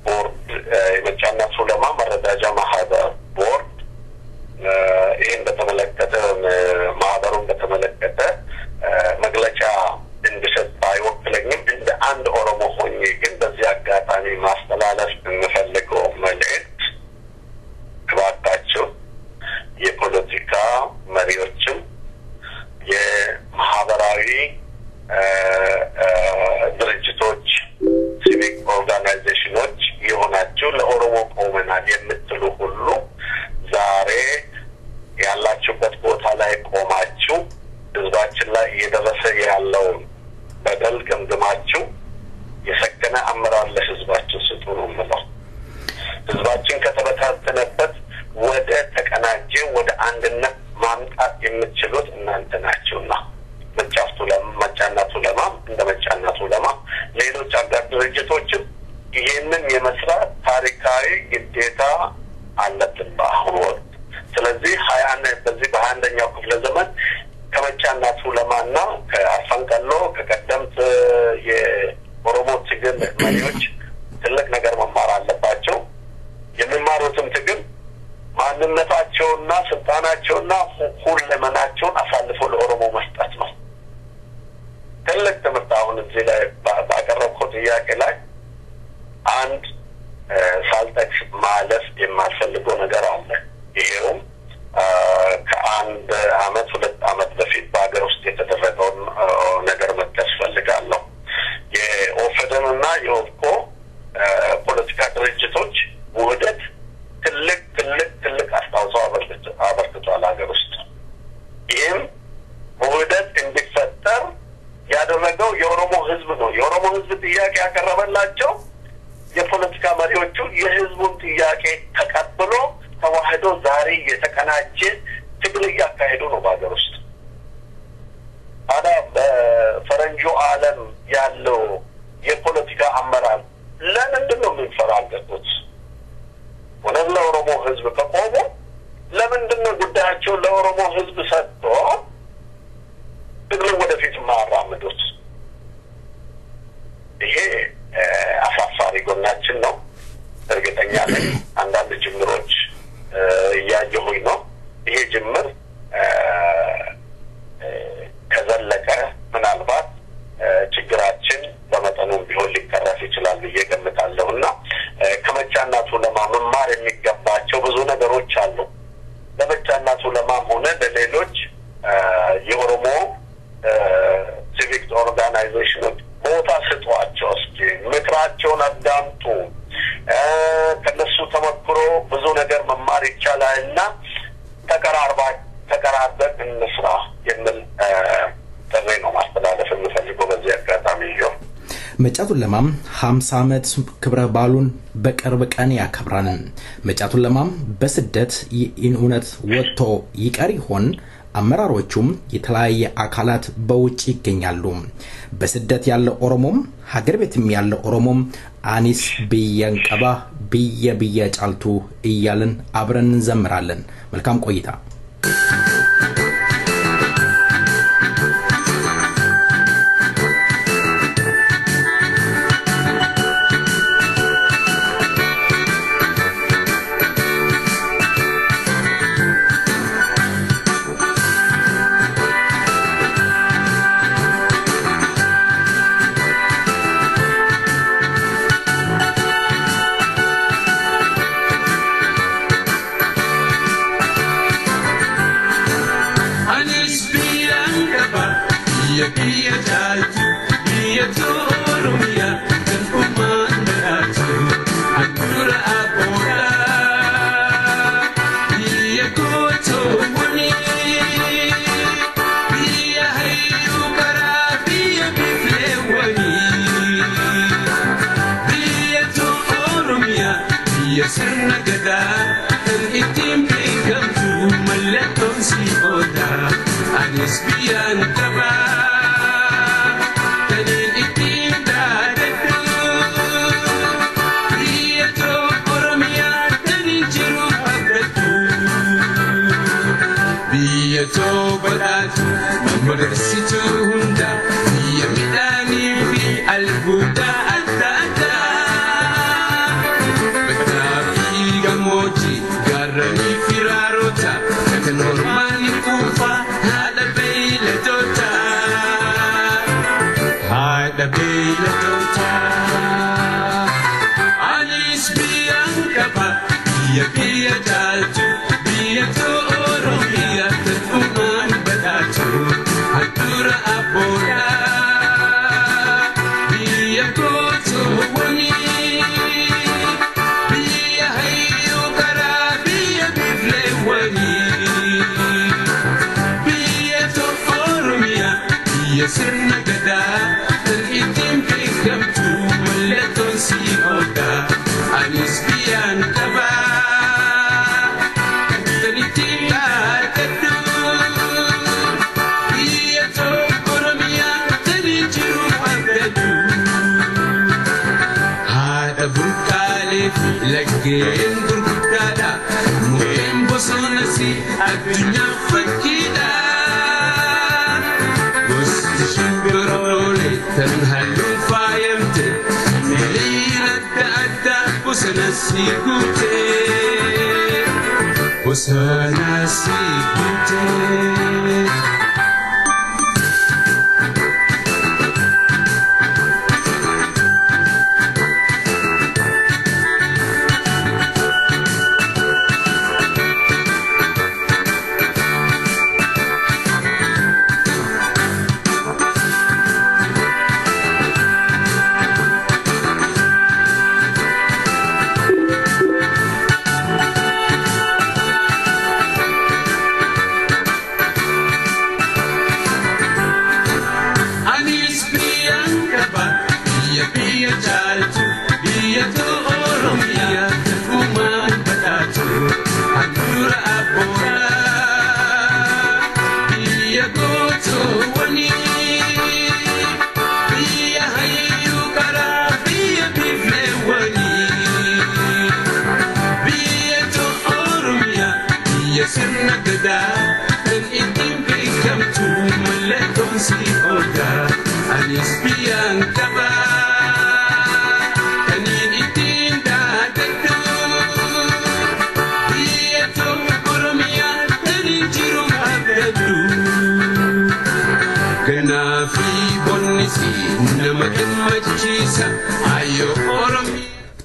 ቦርድ የመጫና ሱለማ መረዳጃ ማህበር ቦርድ ይህን በተመለከተ ማህበሩን በተመለከተ መግለጫ እንድሰጥ አይወክለኝም። እንደ አንድ ኦሮሞ ሆኜ ግን በዚህ አጋጣሚ ማስተላለፍ የምፈልገው መልእክት እባካችሁ የፖለቲካ መሪዎችም የማህበራዊ ድርጅቶች ሲቪክ ኦርጋናይዜሽኖች የሆናችሁ ለኦሮሞ ቆመናል የምትሉ ሁሉ ዛሬ ያላችሁበት ቦታ ላይ ቆማችሁ ህዝባችን ላይ እየደረሰ ያለውን በደል ገምግማችሁ የሰከነ አመራር ለህዝባችሁ ስጡ ነው የምለው። ህዝባችን ከተበታተነበት ወደ ተቀናጀ ወደ አንድነት ማምጣት የምትችሉት እናንተ ናችሁና መጫናቱ ለማ እንደ መጫናቱ ለማ ሌሎች አጋር ድርጅቶችም ይሄንን የመስራት ታሪካዊ ግዴታ አለብን በአሁኑ ወቅት። ስለዚህ በዚህ በ21ኛው ክፍለ ዘመን ከመጫናቱ ለማና ከአፈንቀሎ ከቀደምት የኦሮሞ ትግል መሪዎች ትልቅ ነገር መማር አለባቸው። የሚማሩትም ትግል ማንነታቸውና ስልጣናቸውና ሁለመናቸውን አሳልፎ ለኦሮሞ መስጠት ነው። ትልቅ ትምህርት አሁን እዚህ ላይ ባቀረብኩት ጥያቄ ላይ አንድ ሳልጠቅስ ማለፍ የማልፈልገው ነገር አለ። ይሄውም ከአንድ አመት 2 አመት በፊት በሀገር ውስጥ የተደረገውን ነገር መጥቀስ ፈልጋለሁ። የኦፌደን እና የኦፍኮ ፖለቲካ ድርጅቶች ውህደት ትልቅ አስተዋጽኦ አበርክቷል ሀገር ውስጥ። ይህም ውህደት እንዲፈጠር ያደረገው የኦሮሞ ህዝብ ነው። የኦሮሞ ህዝብ ጥያቄ ያቀረበላቸው የፖለቲካ መሪዎቹ የህዝቡን ጥያቄ ተቀብሎ ተዋህዶ ዛሬ የተቀናጀ ትግል እያካሄዱ ነው በሀገር ውስጥ። ታዲያ በፈረንጆ ዓለም ያለው የፖለቲካ አመራር ለምንድን ነው የሚንፈራገጡት? ወነዝ ለኦሮሞ ህዝብ ከቆሙ ለምንድን ነው ጉዳያቸው ለኦሮሞ ህዝብ ሰጥቶ ትግሉን ወደፊት ማራመዱት? ይሄ አሳፋሪ ጎናችን ነው። እርግጠኛ ነኝ አንዳንድ ጅምሮች እያየሁኝ ነው። ይሄ ጅምር ከዘለቀ ምናልባት ችግራችን በመጠኑም ቢሆን ሊቀረፍ አዳምጡ ከነሱ ተመክሮ ብዙ ነገር መማር ይቻላልና ተቀራርበን እንስራ የሚል ጥሪ ነው ማስተላለፍ የምፈልገው በዚህ አጋጣሚ ይሁ መጫቱን ለማም 50 ዓመት ክብረ ባሉን በቅርብ ቀን ያከብራል መጫቱን ለማም በስደት ኢንኡነት ወጥቶ ይቀር ይሆን አመራሮቹም የተለያየ አካላት በውጭ ይገኛሉ በስደት ያለ ኦሮሞም ሀገር ቤትም ያለ ኦሮሞም አኒስ ቢያንቀባ ቢያ ጫልቱ እያልን አብረን እንዘምራለን መልካም ቆይታ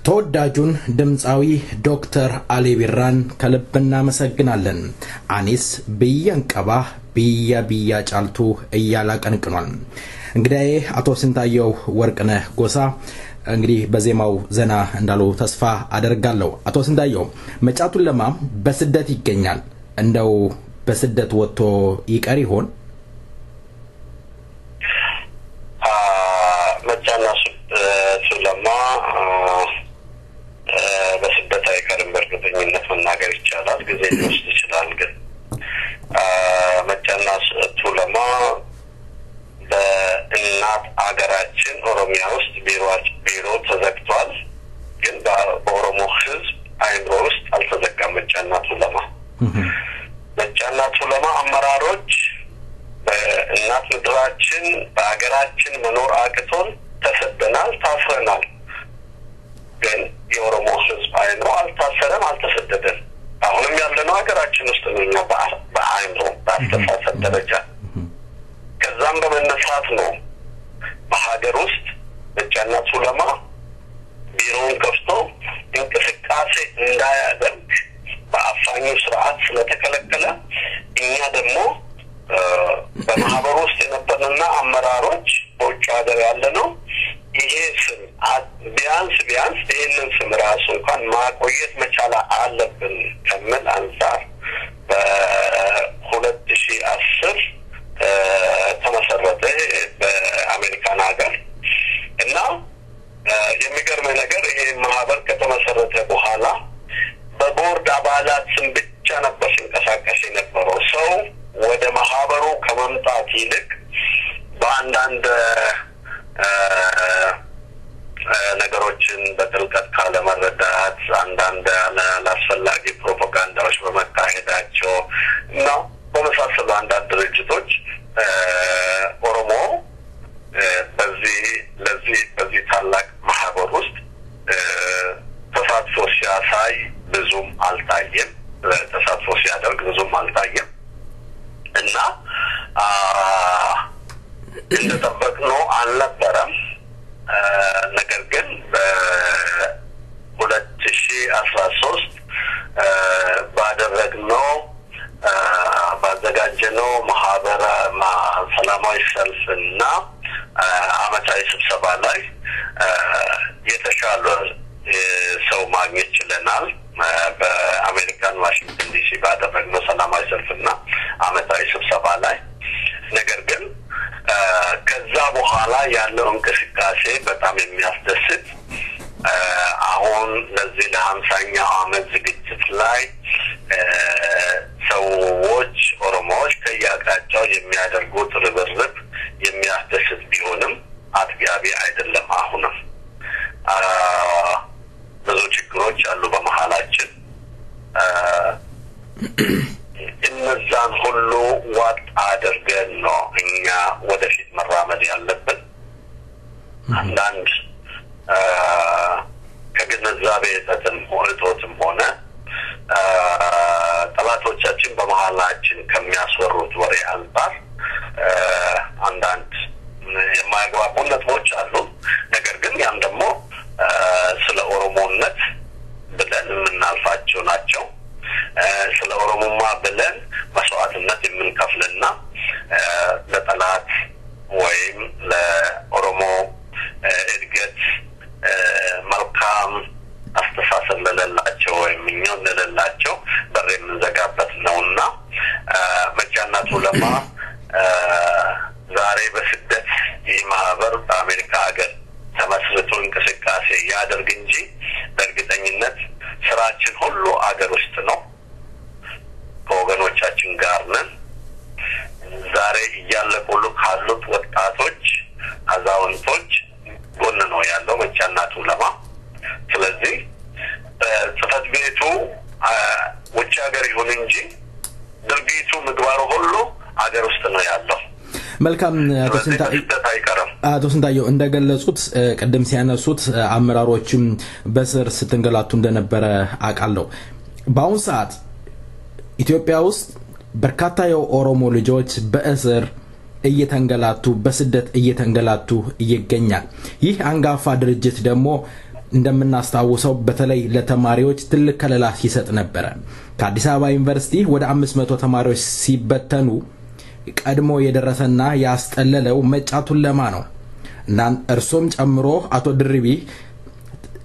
ተወዳጁን ድምጻዊ ዶክተር አሊ ቢራን ከልብና መሰግናለን አኒስ ቢያንቀባ ቢያ ጫልቱ እያላ ቀንቅኗል እንግዲህ አቶ ስንታየው ወርቅነህ ጎሳ እንግዲህ በዜማው ዘና እንዳሉ ተስፋ አደርጋለሁ። አቶ ስንታየው መጫቱን ለማ በስደት ይገኛል እንደው በስደት ወጥቶ ይቀር ይሆን? መጫና ሱለማ በስደት አይቀርም በእርግጠኝነት መናገር ይቻላል። ጊዜ ሊወስድ ይችላል። ግን መጫና ሱለማ በእናት አገራችን ኦሮሚያ ውስጥ ቢሮ ተዘግቷል። ግን በኦሮሞ ህዝብ አይምሮ ውስጥ አልተዘጋም መጫና ሱለማ። መጫና ሱለማ አመራሮች በእናት ምድራችን በአገራችን መኖር አቅቶን ተሰደናል፣ ታስረናል። ግን የኦሮሞ ህዝብ አይምሮ አልታሰረም፣ አልተሰደደም። አሁንም ያለነው ሀገራችን ውስጥ ነው። እኛ በአይምሮ በአስተሳሰብ ደረጃ ከዛም በመነሳት ነው በሀገር ውስጥ መጫና ሱለማ ቢሮውን ከፍቶ እንቅስቃሴ እንዳያደርግ በአፋኙ ስርዓት ስለተከለከለ እኛ ደግሞ በማህበሩ ውስጥ የነበርንና አመራሮች በውጭ ሀገር ያለነው ይሄ ስም ቢያንስ ይህንን ስም ራሱ እንኳን ማቆየት መቻል አለብን ከምን አንጻር በ2010 ተመሰረተ በአሜሪካን ሀገር እና የሚገርመው ነገር ይሄ ማህበር ከተመሰረተ በኋላ በቦርድ አባላት ስም ብቻ ነበር ሲንቀሳቀስ የነበረው። ሰው ወደ ማህበሩ ከመምጣት ይልቅ በአንዳንድ ነገሮችን በጥልቀት ካለመረዳት አንዳንድ አላስፈላጊ ፕሮፓጋንዳዎች በመካሄዳቸው እና በመሳሰሉ አንዳንድ ድርጅቶች ኦሮሞ በዚህ ታላቅ ማህበር ውስጥ ተሳትፎ ሲያሳይ ብዙም አልታየም። ተሳትፎ ሲያደርግ ብዙም አልታየም እና እንደጠበቅነው አልነበረም። ነገር ግን በ2013 ባዘጋጀነው ማህበረ ሰላማዊ ሰልፍና አመታዊ ስብሰባ ላይ የተሻለ ሰው ማግኘት ችለናል። በአሜሪካን ዋሽንግተን ዲሲ ባደረግነው ሰላማዊ ሰልፍና አመታዊ ስብሰባ ላይ ነገር ግን ከዛ በኋላ ያለው እንቅስቃሴ በጣም የሚያስደስት አሁን ለዚህ ለ50ኛው አመት ዝግጅት ላይ ሰዎች ኦሮሞዎች ከያቃጫው የሚያደርጉት ርብርብ የሚያስደስት ቢሆንም አጥጋቢ አይደለም። አሁንም ብዙ ችግሮች አሉ በመሃላችን። እነዛን ሁሉ ዋጥ አድርገን ነው እኛ ወደፊት መራመድ ያለብን። አንዳንድ ከግንዛቤ እጦትም ሆነ ጠላቶቻችን በመሃላችን ከሚያስወሩት ወሬ አንጻር አንዳንድ የማያግባቡ ነጥቦች አሉ። ነገር ግን ያን ደግሞ ስለ ኦሮሞነት ብለን የምናልፋቸው ናቸው። ስለ ኦሮሞማ ብለን መስዋዕትነት የምንከፍልና ለጠላት ወይም ለኦሮሞ እድገት መልካም አስተሳሰብ ለሌላቸው ወይም ምኞት ለሌላቸው በር የምንዘጋበት ነውና መጫና ሱለማ ዛሬ በስደት ይህ ማህበር በአሜሪካ ሀገር ተመስርቶ እንቅስቃሴ ያደርግ እንጂ በእርግጠኝነት ስራችን ሁሉ አገር ውስጥ ነው። ከወገኖቻችን ጋር ነን። ዛሬ እያለቁ ካሉት ወጣቶች አዛውንቶች ጎን ነው ያለው መጫና ሱለማ። ስለዚህ ጽፈት ቤቱ ውጭ ሀገር ይሁን እንጂ ድርጊቱ ምግባሩ ሁሉ አገር ውስጥ ነው ያለው። መልካም አቶ ስንታየው እንደገለጹት ቀደም ሲያነሱት አመራሮችም በስር ስትንገላቱ እንደነበረ አቃለው። በአሁን ሰዓት ኢትዮጵያ ውስጥ በርካታ የኦሮሞ ልጆች በእስር እየተንገላቱ በስደት እየተንገላቱ ይገኛል። ይህ አንጋፋ ድርጅት ደግሞ እንደምናስታውሰው በተለይ ለተማሪዎች ትልቅ ከለላ ሲሰጥ ነበር። ከአዲስ አበባ ዩኒቨርሲቲ ወደ 500 ተማሪዎች ሲበተኑ ቀድሞ የደረሰና ያስጠለለው መጫቱን ለማ ነው እና እርሶም ጨምሮ አቶ ድርቢ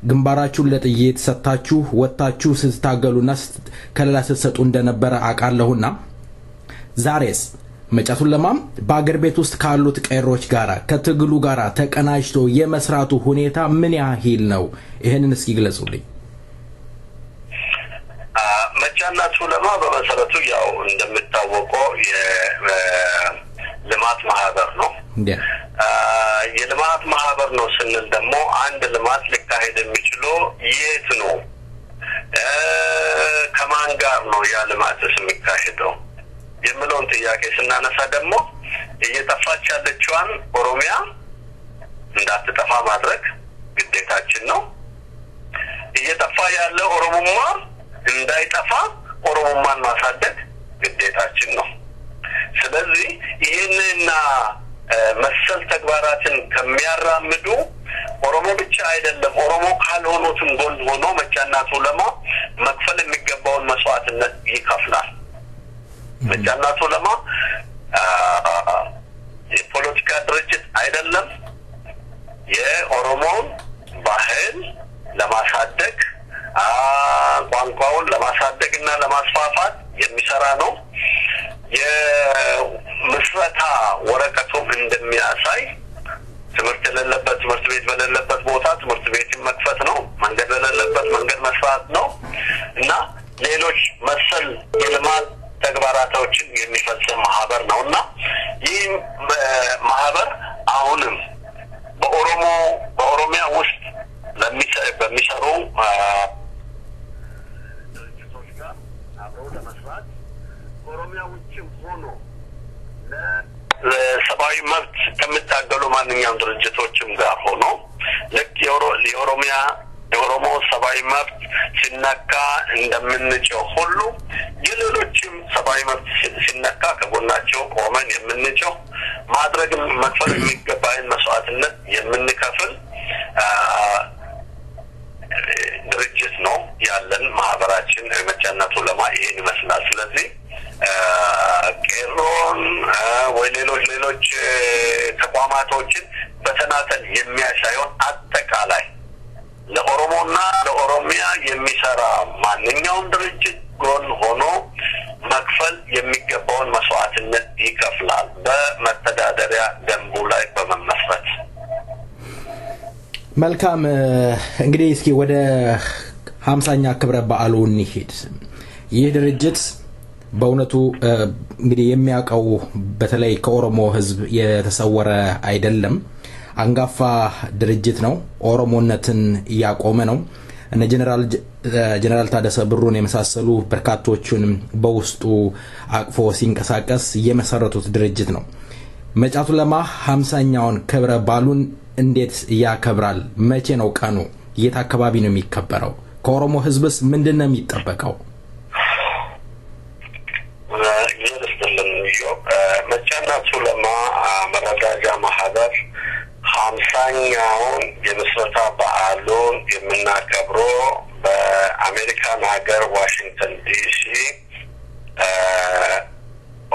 ግንባራችሁን ለጥይት ሰጣችሁ ወጣችሁ ስትታገሉና ከለላ ስትሰጡ እንደነበረ አቃለሁና ዛሬስ መጫቱን ለማም በአገር ቤት ውስጥ ካሉት ቀይሮች ጋራ ከትግሉ ጋራ ተቀናጅቶ የመስራቱ ሁኔታ ምን ያህል ነው? ይሄንን እስኪ ግለጹልኝ። መጫናቱ ለማ በመሰረቱ ያው እንደምታወቀው የልማት ማህበር ነው። የልማት ማህበር ነው ስንል ደግሞ አንድ ልማት ሊካሄድ የሚችለው የት ነው? ከማን ጋር ነው ያ ልማትስ የሚካሄደው? የምለውን ጥያቄ ስናነሳ ደግሞ እየጠፋች ያለችዋን ኦሮሚያ እንዳትጠፋ ማድረግ ግዴታችን ነው። እየጠፋ ያለ ኦሮሞማ እንዳይጠፋ ኦሮሞማን ማሳደግ ግዴታችን ነው። ስለዚህ ይሄንና መሰል ተግባራትን ከሚያራምዱ ኦሮሞ ብቻ አይደለም ኦሮሞ ካልሆኑትም ጎን ሆኖ መጫናቱ ለማ መክፈል የሚገባውን መስዋዕትነት ይከፍላል። መጫናቱ ለማ የፖለቲካ ድርጅት አይደለም። የኦሮሞን ባህል ለማሳደግ ቋንቋውን ለማሳደግና ለማስፋፋት የሚሰራ ነው። የምስረታ ወረቀቱም እንደሚያሳይ ትምህርት የሌለበት ትምህርት ቤት በሌለበት ቦታ ትምህርት ቤት መክፈት ነው። መንገድ በሌለበት መንገድ መስራት ነው እና ሌሎች መሰል የልማት ተግባራቶችን የሚፈጽም ማህበር ነውና ይህ ማህበር አሁንም በኦሮሚያ ውስጥ በሚሰሩ ድርጅቶች ጋር አብረው ለመስራት ኦሮሚያ ውጭም ሆኖ ለሰብአዊ መብት ከሚታገሉ ማንኛውም ድርጅቶችም ጋር ሆኖ ልክ የኦሮሞ ሰብአዊ መብት ሲነካ እንደምንጨው ሁሉ የሌሎችም ሰብአዊ መብት ሲነካ ከጎናቸው ቆመን የምንጨው ማድረግ መክፈል የሚገባን መስዋዕትነት የምንከፍል ድርጅት ነው ያለን ማህበራችን መጫናቱ ለማ ይሄን ይመስላል። ስለዚህ ቄሮን ወይ ሌሎች ተቋማቶችን በተናጠል የሚያሳየው አጠቃላይ ለኦሮሞና ለኦሮሚያ የሚሰራ ማንኛውም ድርጅት ጎን ሆኖ መክፈል የሚገባውን መስዋዕትነት ይከፍላል በመተዳደሪያ ደንቡ ላይ በመመስረት። መልካም እንግዲህ እስኪ ወደ 50ኛ ክብረ በዓሉ እንሂድ። ይህ ድርጅት በእውነቱ እንግዲህ የሚያቀው በተለይ ከኦሮሞ ህዝብ የተሰወረ አይደለም። አንጋፋ ድርጅት ነው። ኦሮሞነትን ያቆመ ነው። እነ ጀነራል ታደሰ ብሩን የመሳሰሉ በርካቶቹን በውስጡ አቅፎ ሲንቀሳቀስ የመሰረቱት ድርጅት ነው። መጫቱ ለማ 50ኛውን ክብረ በዓሉን እንዴት ያከብራል? መቼ ነው ቀኑ? የት አካባቢ ነው የሚከበረው? ከኦሮሞ ህዝብስ ምንድነው የሚጠበቀው? መጫናቱ ለማ መረዳጃ ማህበር 50ኛውን የምስረታ በዓሉን የምናከብረው በአሜሪካን ሀገር ዋሽንግተን ዲሲ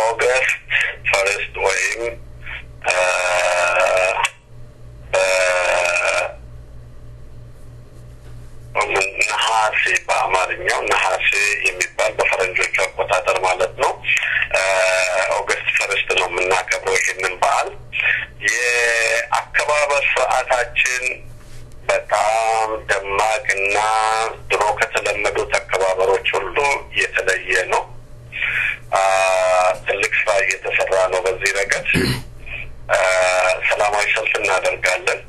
ኦገስት 1 ወይም ነሐሴ በአማርኛው ነሐሴ የሚባል በፈረንጆቹ አቆጣጠር ማለት ነው ኦገስት 1 ነው የምናከብረው ይሄንን በዓል። የአከባበር ሰዓታችን በጣም ደማቅና ድሮ ከተለመዱት አከባበሮች ሁሉ የተለየ ነው። ትልቅ ስራ እየተሰራ ነው በዚህ ረገድ። ሰላማዊ ሰልፍ እናደርጋለን።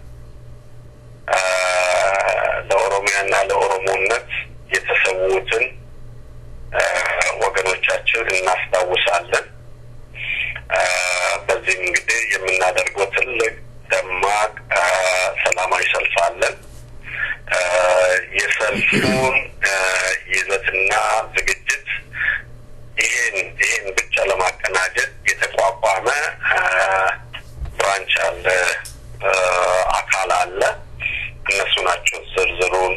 ለኦሮሚያና ለኦሮሞነት የተሰዉትን ወገኖቻችን እናስታውሳለን። በዚህ እንግዲህ የምናደርገው ትልቅ ደማቅ ሰላማዊ ሰልፍ አለን። የሰልፉን ይዘትና ዝግጅት ይሄን ብቻ ለማቀናጀት የተቋቋመ ብራንች አለ፣ አካል አለ። እነሱ ናቸው ዝርዝሩን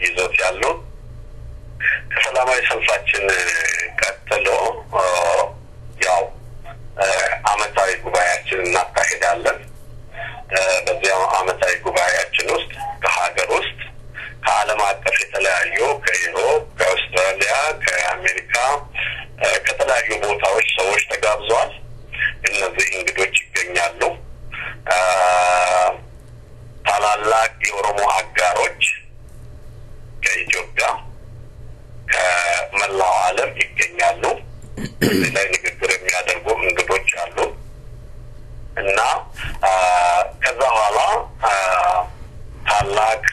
ይዘት ያለው። ከሰላማዊ ሰልፋችን ቀጥሎ ያው የኦሮሞ አጋሮች ከኢትዮጵያ ከመላው ዓለም ይገኛሉ። እዚህ ላይ ንግግር የሚያደርጉ እንግዶች አሉ እና ከዛ በኋላ ታላቅ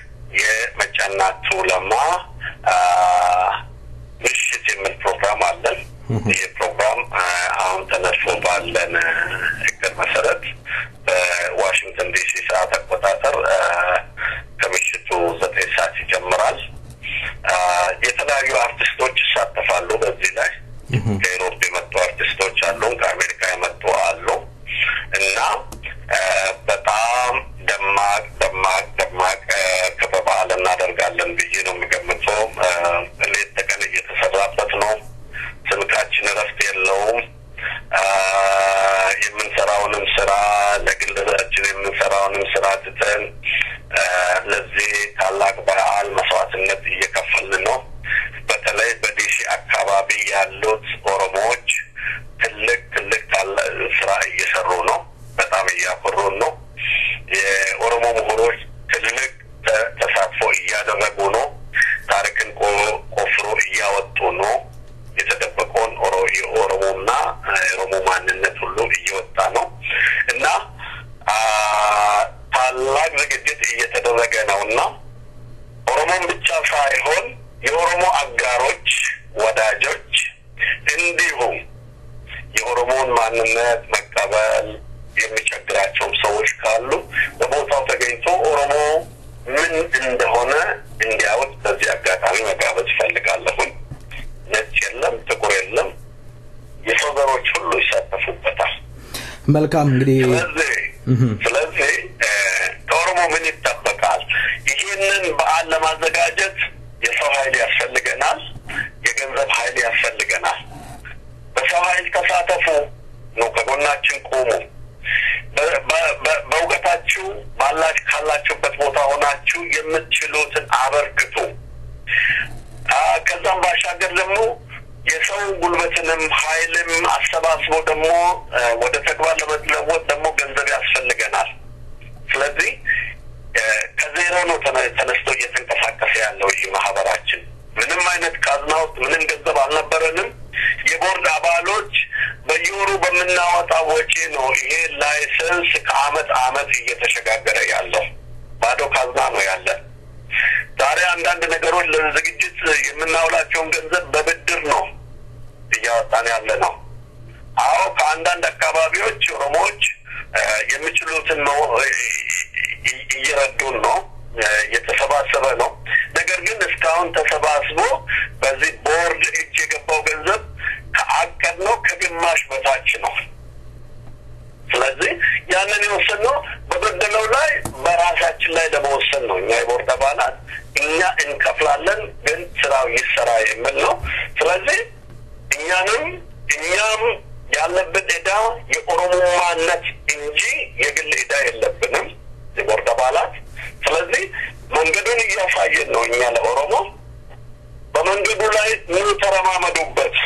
የመጫና ቱለማ ምሽት የሚል ፕሮግራም አለን። ይህ ፕሮግራም አሁን ተነስቶ ባለን እቅድ መሰረት በዋሽንግተን ዲሲ ሰዓት አቆጣጠር ከምሽቱ 9 ሰዓት ይጀምራል። የተለያዩ አርቲስቶች ይሳተፋሉ በዚህ ላይ ከዩሮፕ የመጡ አርቲስቶች አሉ፣ ከአሜሪካ የመጡ አሉ እና በጣም ደማቅ ክብረ በዓል እናደርጋለን ብዬ ነው የምገምተው። ሌት ተቀን እየተሰራበት ነው። ስልካችን እረፍት የለውም። የምንሰራውንም ስራ ለግላችን የምንሰራውንም ስራ ትተን ለዚህ ታላቅ በዓል መስዋዕትነት እየከፈልን ነው። በተለይ በዲሲ አካባቢ ያሉት ኦሮሞዎች ትልቅ ስራ እየሰሩ ነው። በጣም እያኮሩን ነው። የኦሮሞ ምሁሮች ትልቅ ተሳትፎ እያደረጉ ነው። ታሪክን ቆፍሮ እያወጡ ነው። የተደበቀውን የኦሮሞና የኦሮሞ ማንነት ሁሉ እየወጣ ነው እና ታላቅ ዝግጅት እየተደረገ ነውና ኦሮሞን ብቻ ሳይሆን የኦሮሞ አጋሮች፣ ወዳጆች እንዲሁም የኦሮሞን ማንነት መቀበል የሚቸግራቸው ሰዎች ካሉ በቦታው ተገኝቶ ኦሮሞ ምን እንደሆነ እንዲያውቅ በዚህ አጋጣሚ መጋበዝ እፈልጋለሁ። ነጭ የለም፣ ጥቁር የለም፣ የሰው ዘሮች ሁሉ ይሳተፉበታል። መልካም እንግዲህ ስለዚህ ከኦሮሞ ምን ይጠበቃል? ይህንን በዓል ለማዘጋጀት የሰው ኃይል ያስፈልገናል፣ የገንዘብ ኃይል ያስፈልገናል። በሰው ኃይል ተሳተፉ ነው፣ ከጎናችን ቆሙ። በእውቀታችሁ ካላችሁበት ቦታ ሆናችሁ የምትችሉትን አበርክቱ። ከዛም ባሻገር ደግሞ የሰው ጉልበትንም ኃይልም አሰባስቦ ደግሞ ወደ ተግባር ለመለወጥ ደግሞ ገንዘብ ያስፈልገናል። ስለዚህ ከዜሮ ነው ተነስቶ እየተንቀሳቀሰ ያለው ይህ ማህበራችን። ምንም አይነት ካዝና ውስጥ ምንም ገንዘብ አልነበረንም። የቦርድ አባሎች በየወሩ በምናወጣው ወጪ ነው ይሄ ላይሰንስ ከአመት እየተሸጋገረ ያለው። ባዶ ካዝና ነው ያለን። ዛሬ አንዳንድ ነገሮች ለዝግጅት የምናውላቸውን ገንዘብ በብድር ነው እያወጣን ያለ ነው። አዎ ከአንዳንድ አካባቢዎች ኦሮሞዎች የሚችሉትን ነው እየረዱን ነው፣ የተሰባሰበ ነው። ነገር ግን እስካሁን ተሰባስቦ በዚህ ቦርድ እጅ የገባው ገንዘብ ከአቀድነው ከግማሽ በታች ነው። ስለዚህ ያንን የወሰነው በበደለው ላይ በራሳችን ላይ ለመወሰን ነው። እኛ የቦርድ አባላት እኛ እንከፍላለን፣ ግን ስራው ይሰራ የሚል ነው። ስለዚህ እኛም ያለብን ዕዳ የኦሮሞማነት እንጂ የግል ዕዳ የለብንም የቦርድ አባላት። ስለዚህ መንገዱን እያሳየን ነው እኛ ለኦሮሞ። በመንገዱ ላይ ምን ተረማመዱበት፣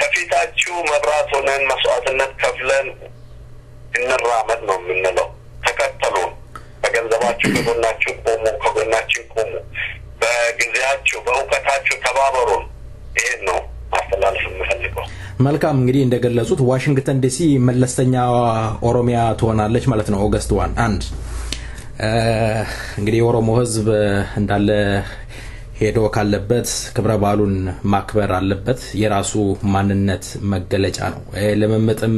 ከፊታችሁ መብራት ሆነን መስዋዕትነት ከፍለን እንራመድ ነው የምንለው። ተከተሉን፣ በገንዘባችሁ ከጎናችን ቆሙ፣ በጊዜያችሁ በእውቀታችሁ ተባበሩን። ይሄን ነው ማስተላለፍ የምፈልገው። መልካም እንግዲህ እንደገለጹት ዋሽንግተን ዲሲ መለስተኛ ኦሮሚያ ትሆናለች ማለት ነው። ኦገስት 1 እንግዲህ የኦሮሞ ህዝብ እንዳለ ሄዶ ካለበት ክብረ በዓሉን ማክበር አለበት። የራሱ ማንነት መገለጫ ነው። ለመመጥም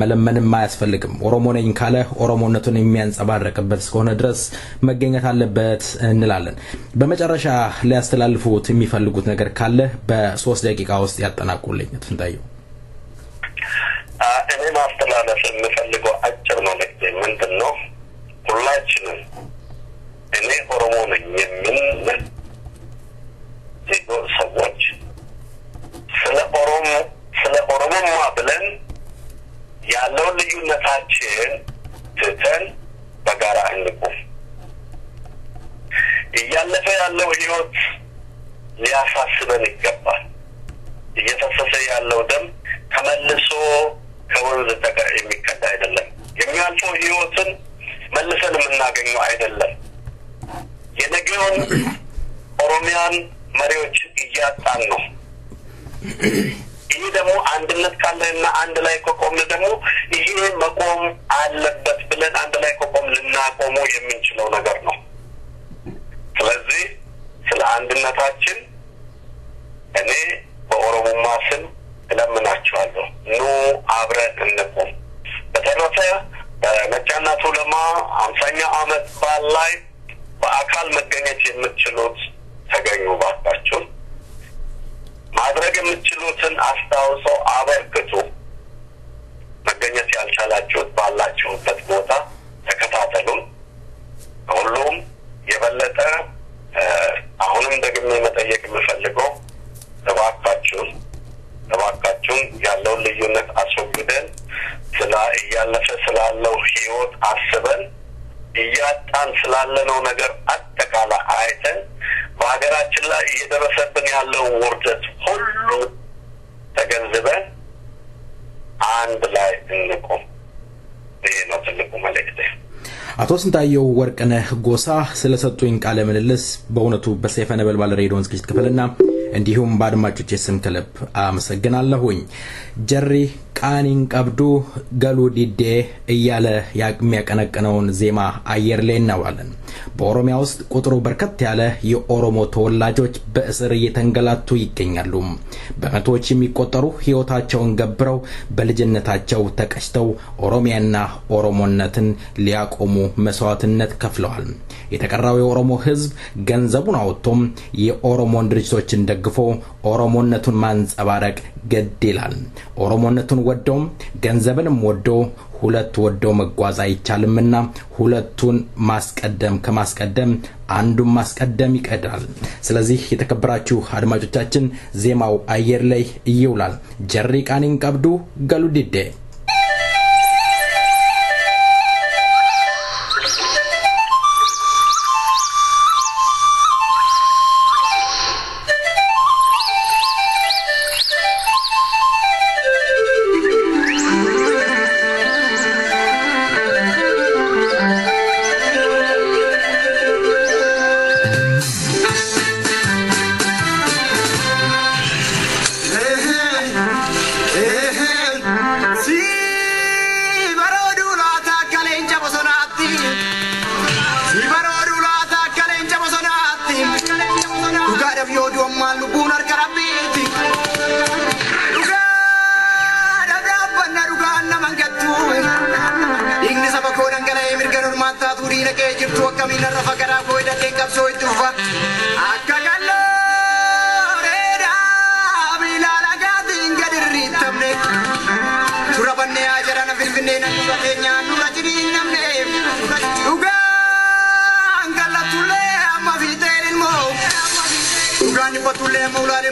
መለመንም አያስፈልግም። ኦሮሞ ነኝ ካለ ኦሮሞነቱን የሚያንጸባርቅበት እስከሆነ ድረስ መገኘት አለበት እንላለን። በመጨረሻ ሊያስተላልፉት የሚፈልጉት ነገር ካለ በ3 ደቂቃ ውስጥ ያጠናቁልኝ። ትንታዩ እኔ ማስተላለፍ የምፈልገው አጭር መልእክት ምንድነው? ሁላችንም እኔ ኦሮሞ ነኝ የሚል ሰዎች ስለ ኦሮሞማ ብለን ያለውን ልዩነታችን ትተን በጋራ እንቁም። እያለፈ ያለው ህይወት ሊያሳስበን ይገባል። እየተፈሰሰ ያለው ደም ተመልሶ ከወንዝ የሚቀዳ አይደለም። የሚያልፈው ህይወትን መልሰን የምናገኘው አይደለም። የነገውን ኦሮሚያን መሪዎች እያጣን ነው። ይሄ ደግሞ አንድነት ካለና አንድ ላይ ከቆምን ደግሞ ይሄ መቆም አለበት ብለን አንድ ላይ ከቆም ልናቆመው የምንችለው ነገር ነው። ስለዚህ ስለ አንድነታችን እኔ በኦሮሞማ ስም እለምናችኋለሁ፣ ኑ አብረን እንቆም። በተረፈ በመጫና ቱለማ 50ኛ ዓመት በዓል ላይ በአካል መገኘት የምትችሉት ተገኙ ባካችሁ። ማድረግ የምትችሉትን አስተዋጽኦ አበርክቱ። መገኘት ያልቻላችሁት ባላችሁበት ቦታ ተከታተሉን። ሁሉም የበለጠ አሁንም ደግሜ መጠየቅ የምፈልገው እባካችሁን ያለውን ልዩነት አስወግደን እያለፈ ስላለው ህይወት አስበን እያጣን ስላለነው ነገር አጠቃላይ አይተን በሀገራችን ላይ እየደረሰብን ያለው ውርደት ሁሉ ተገንዝበን አንድ ላይ እንቆም። ይሄ ነው ትልቁ መልእክቴ። አቶ ስንታየው ወርቅነህ ጎሳ ስለሰጡኝ ቃለ ምልልስ በእውነቱ በሰይፈ ነበልባል ሬዲዮ ዝግጅት ክፍልና እንዲሁም በአድማጮች ስም ከልብ አመሰግናለሁኝ። ጀሪ ቃኒን ቀብዱ ገሉ ዲዴ እያለ የሚያቀነቅነውን ዜማ አየር ላይ እናዋለን። በኦሮሚያ ውስጥ ቁጥሩ በርከት ያለ የኦሮሞ ተወላጆች በእስር እየተንገላቱ ይገኛሉ። በመቶዎች የሚቆጠሩ ህይወታቸውን ገብረው በልጅነታቸው ተቀጭተው ኦሮሚያና ኦሮሞነትን ሊያቆሙ መስዋዕትነት ከፍለዋል። የተቀራው የኦሮሞ ህዝብ ገንዘቡን አውጥቶም የኦሮሞን ድርጅቶችን ደግፎ ኦሮሞነቱን ማንጸባረቅ ግድ ይላል። ኦሮሞነቱን ወደው ገንዘብንም ወደው ሁለት ወደው መጓዝ አይቻልምና ሁለቱን ማስቀደም ከማስቀደም አንዱን ማስቀደም ይቀዳል። ስለዚህ የተከበራችሁ አድማጮቻችን ዜማው አየር ላይ ይውላል። ጀሪ ቃኒን ቀብዱ ገሉ ዲዴ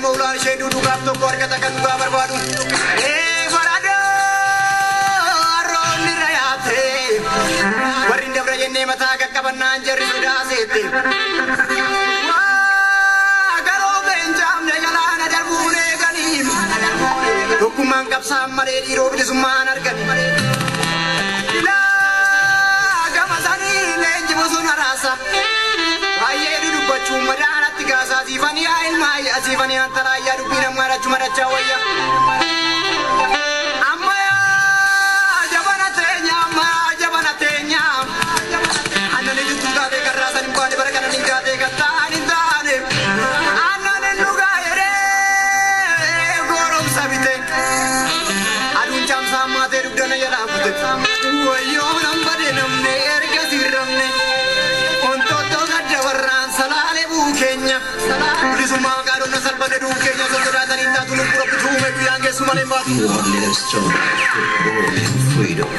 Maulana shedu duga to korga takan duga barbadu farado aroni rayate warinde brayene mata gakkabanna anjari sudasete garo benjam ne galana darbune ganim hukuman kapsa mare diro bidisuman argani ila gamazani lenji bosuna rasa ayedu dubachu madana tigasa zivani ilma azivani antara ya rubina mara chumara chawaya amma jabana tenya anane dutuga de karasa nimbane barakana ninga de gatani dane anane nuga ere gorom sabite adun cham sama de rubdana yala pute wayo nambade namne erga sirramne onto to gadwaran salale bu kenya Suma garo na salbane du Kenya sondora taninda tunu puro putume biyange sumale ba freedom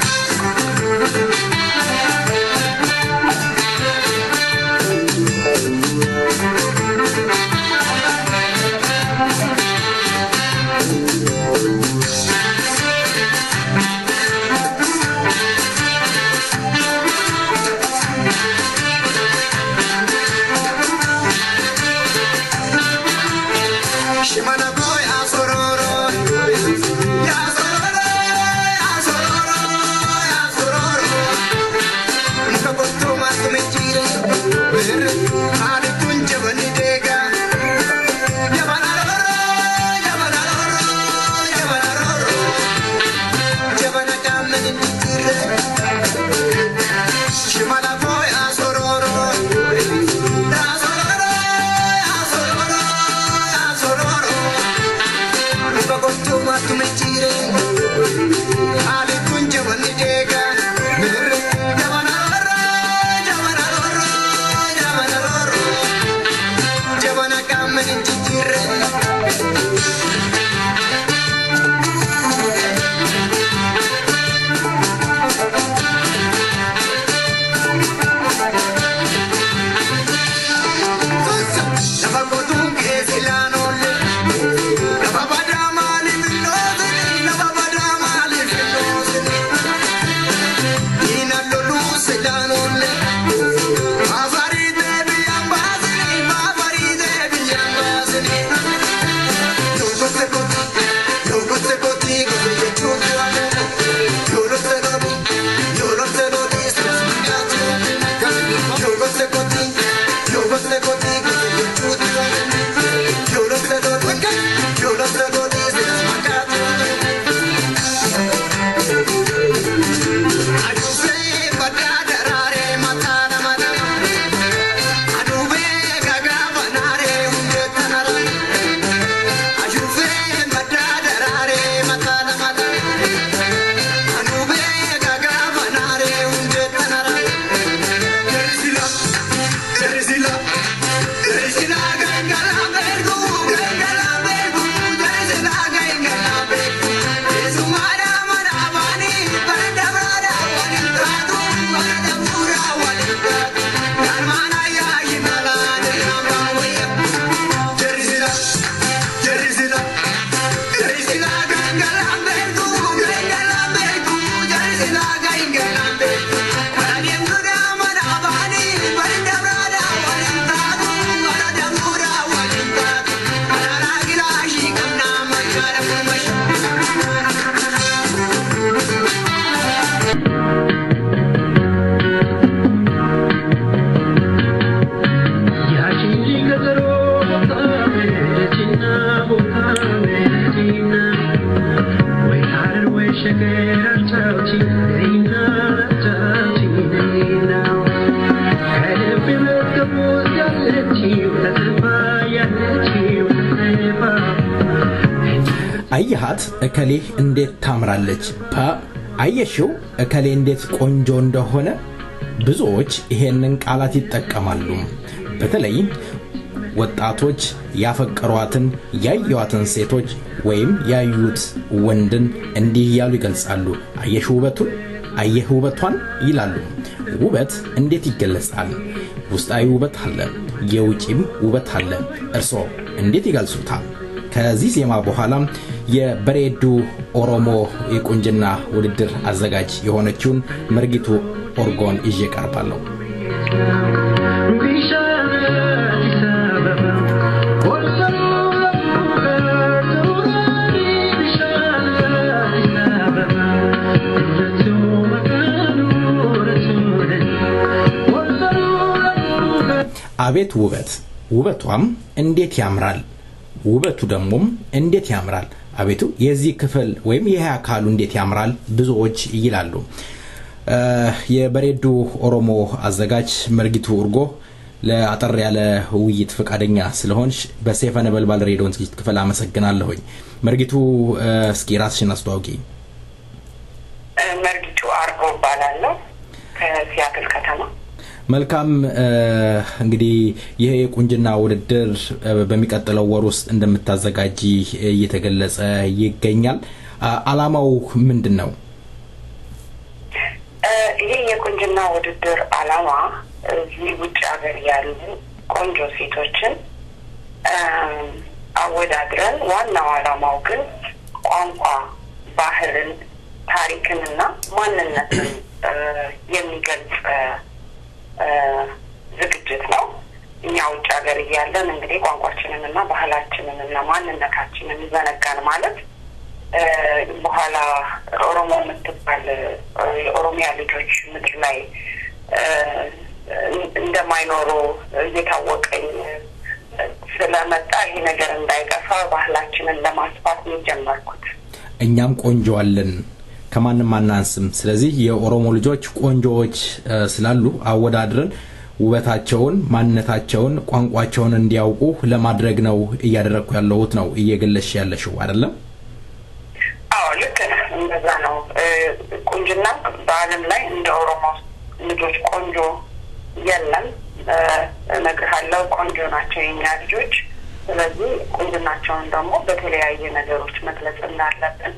Shimana boy asororo ya sororo አያት እከሌ እንዴት ታምራለች አየሽው እከሌ እንዴት ቆንጆ እንደሆነ ብዙዎች ይሄንን ቃላት ይጠቀማሉ በተለይ ወጣቶች ያፈቀሯትን ያዩዋትን ሴቶች ወይም ያዩት ወንድን እንዲህ ያሉ ይገልጻሉ አየሽው ውበቱን አየህ ውበቷን ይላሉ ውበት እንዴት ይገለጻል ውስጣዊ ውበት አለ የውጪም ውበት አለ እርሶ እንዴት ይገልጹታል ከዚህ ዜማ በኋላ የበሬዱ ኦሮሞ የቁንጅና ውድድር አዘጋጅ የሆነችውን መርጊቱ ኦርጎን ይዤ ቀርባለሁ አቤት ውበት ውበቷም እንዴት ያምራል ውበቱ ደሞም እንዴት ያምራል አቤቱ የዚህ ክፍል ወይም ይሄ አካሉ እንዴት ያምራል ብዙዎች ይላሉ የበሬዱ ኦሮሞ አዘጋጅ መርጊቱ ኡርጎ ለአጠር ያለ ውይይት ፈቃደኛ ስለሆንሽ በሰይፈ ነበልባል ሬዲዮን ዝግጅት ክፍል አመሰግናለሁኝ መርጊቱ እስኪ ራስሽን አስተዋውቂ መርጊቱ አርጎ ባላለው ከሲያትል ከተማ መልካም እንግዲህ ይሄ የቁንጅና ውድድር በሚቀጥለው ወር ውስጥ እንደምታዘጋጂ እየተገለጸ ይገኛል አላማው ምንድነው ይሄ የቁንጅና ውድድር አላማ እዚህ ውጭ ሀገር ያሉ ቆንጆ ሴቶችን አወዳድረን ዋናው አላማው ግን ቋንቋ ባህልን ታሪክንና ማንነትን የሚገልጽ ዝግጅት ነው እኛ ውጭ ሀገር ያለን እንግዲህ ቋንቋችንንና ባህላችንንና ማንነታችንን ዘነጋን ማለት በኋላ ኦሮሞ የምትባል የኦሮሚያ ልጆች ምድር ላይ እንደማይኖሩ እየታወቀኝ ስለመጣ ይሄ ነገር እንዳይጠፋ ባህላችንን ለማስፋት ነው ጀመርኩት እኛም ቆንጆ አለን ከማንም ማናንስም ስለዚህ የኦሮሞ ልጆች ቆንጆዎች ስላሉ አወዳድረን ውበታቸውን ማንነታቸውን ቋንቋቸውን እንዲያውቁ ለማድረግ ነው እያደረኩ ያለሁት ነው እየገለሽ ያለሽው አይደለም አዎ ልክ እንደዛ ነው ቁንጅና በአለም ላይ እንደ ኦሮሞ ልጆች ቆንጆ የለም ነግርሃለሁ ቆንጆ ናቸው የኛ ልጆች ስለዚህ ቁንጅናቸውን ደግሞ በተለያየ ነገሮች መግለጽ እንዳለብን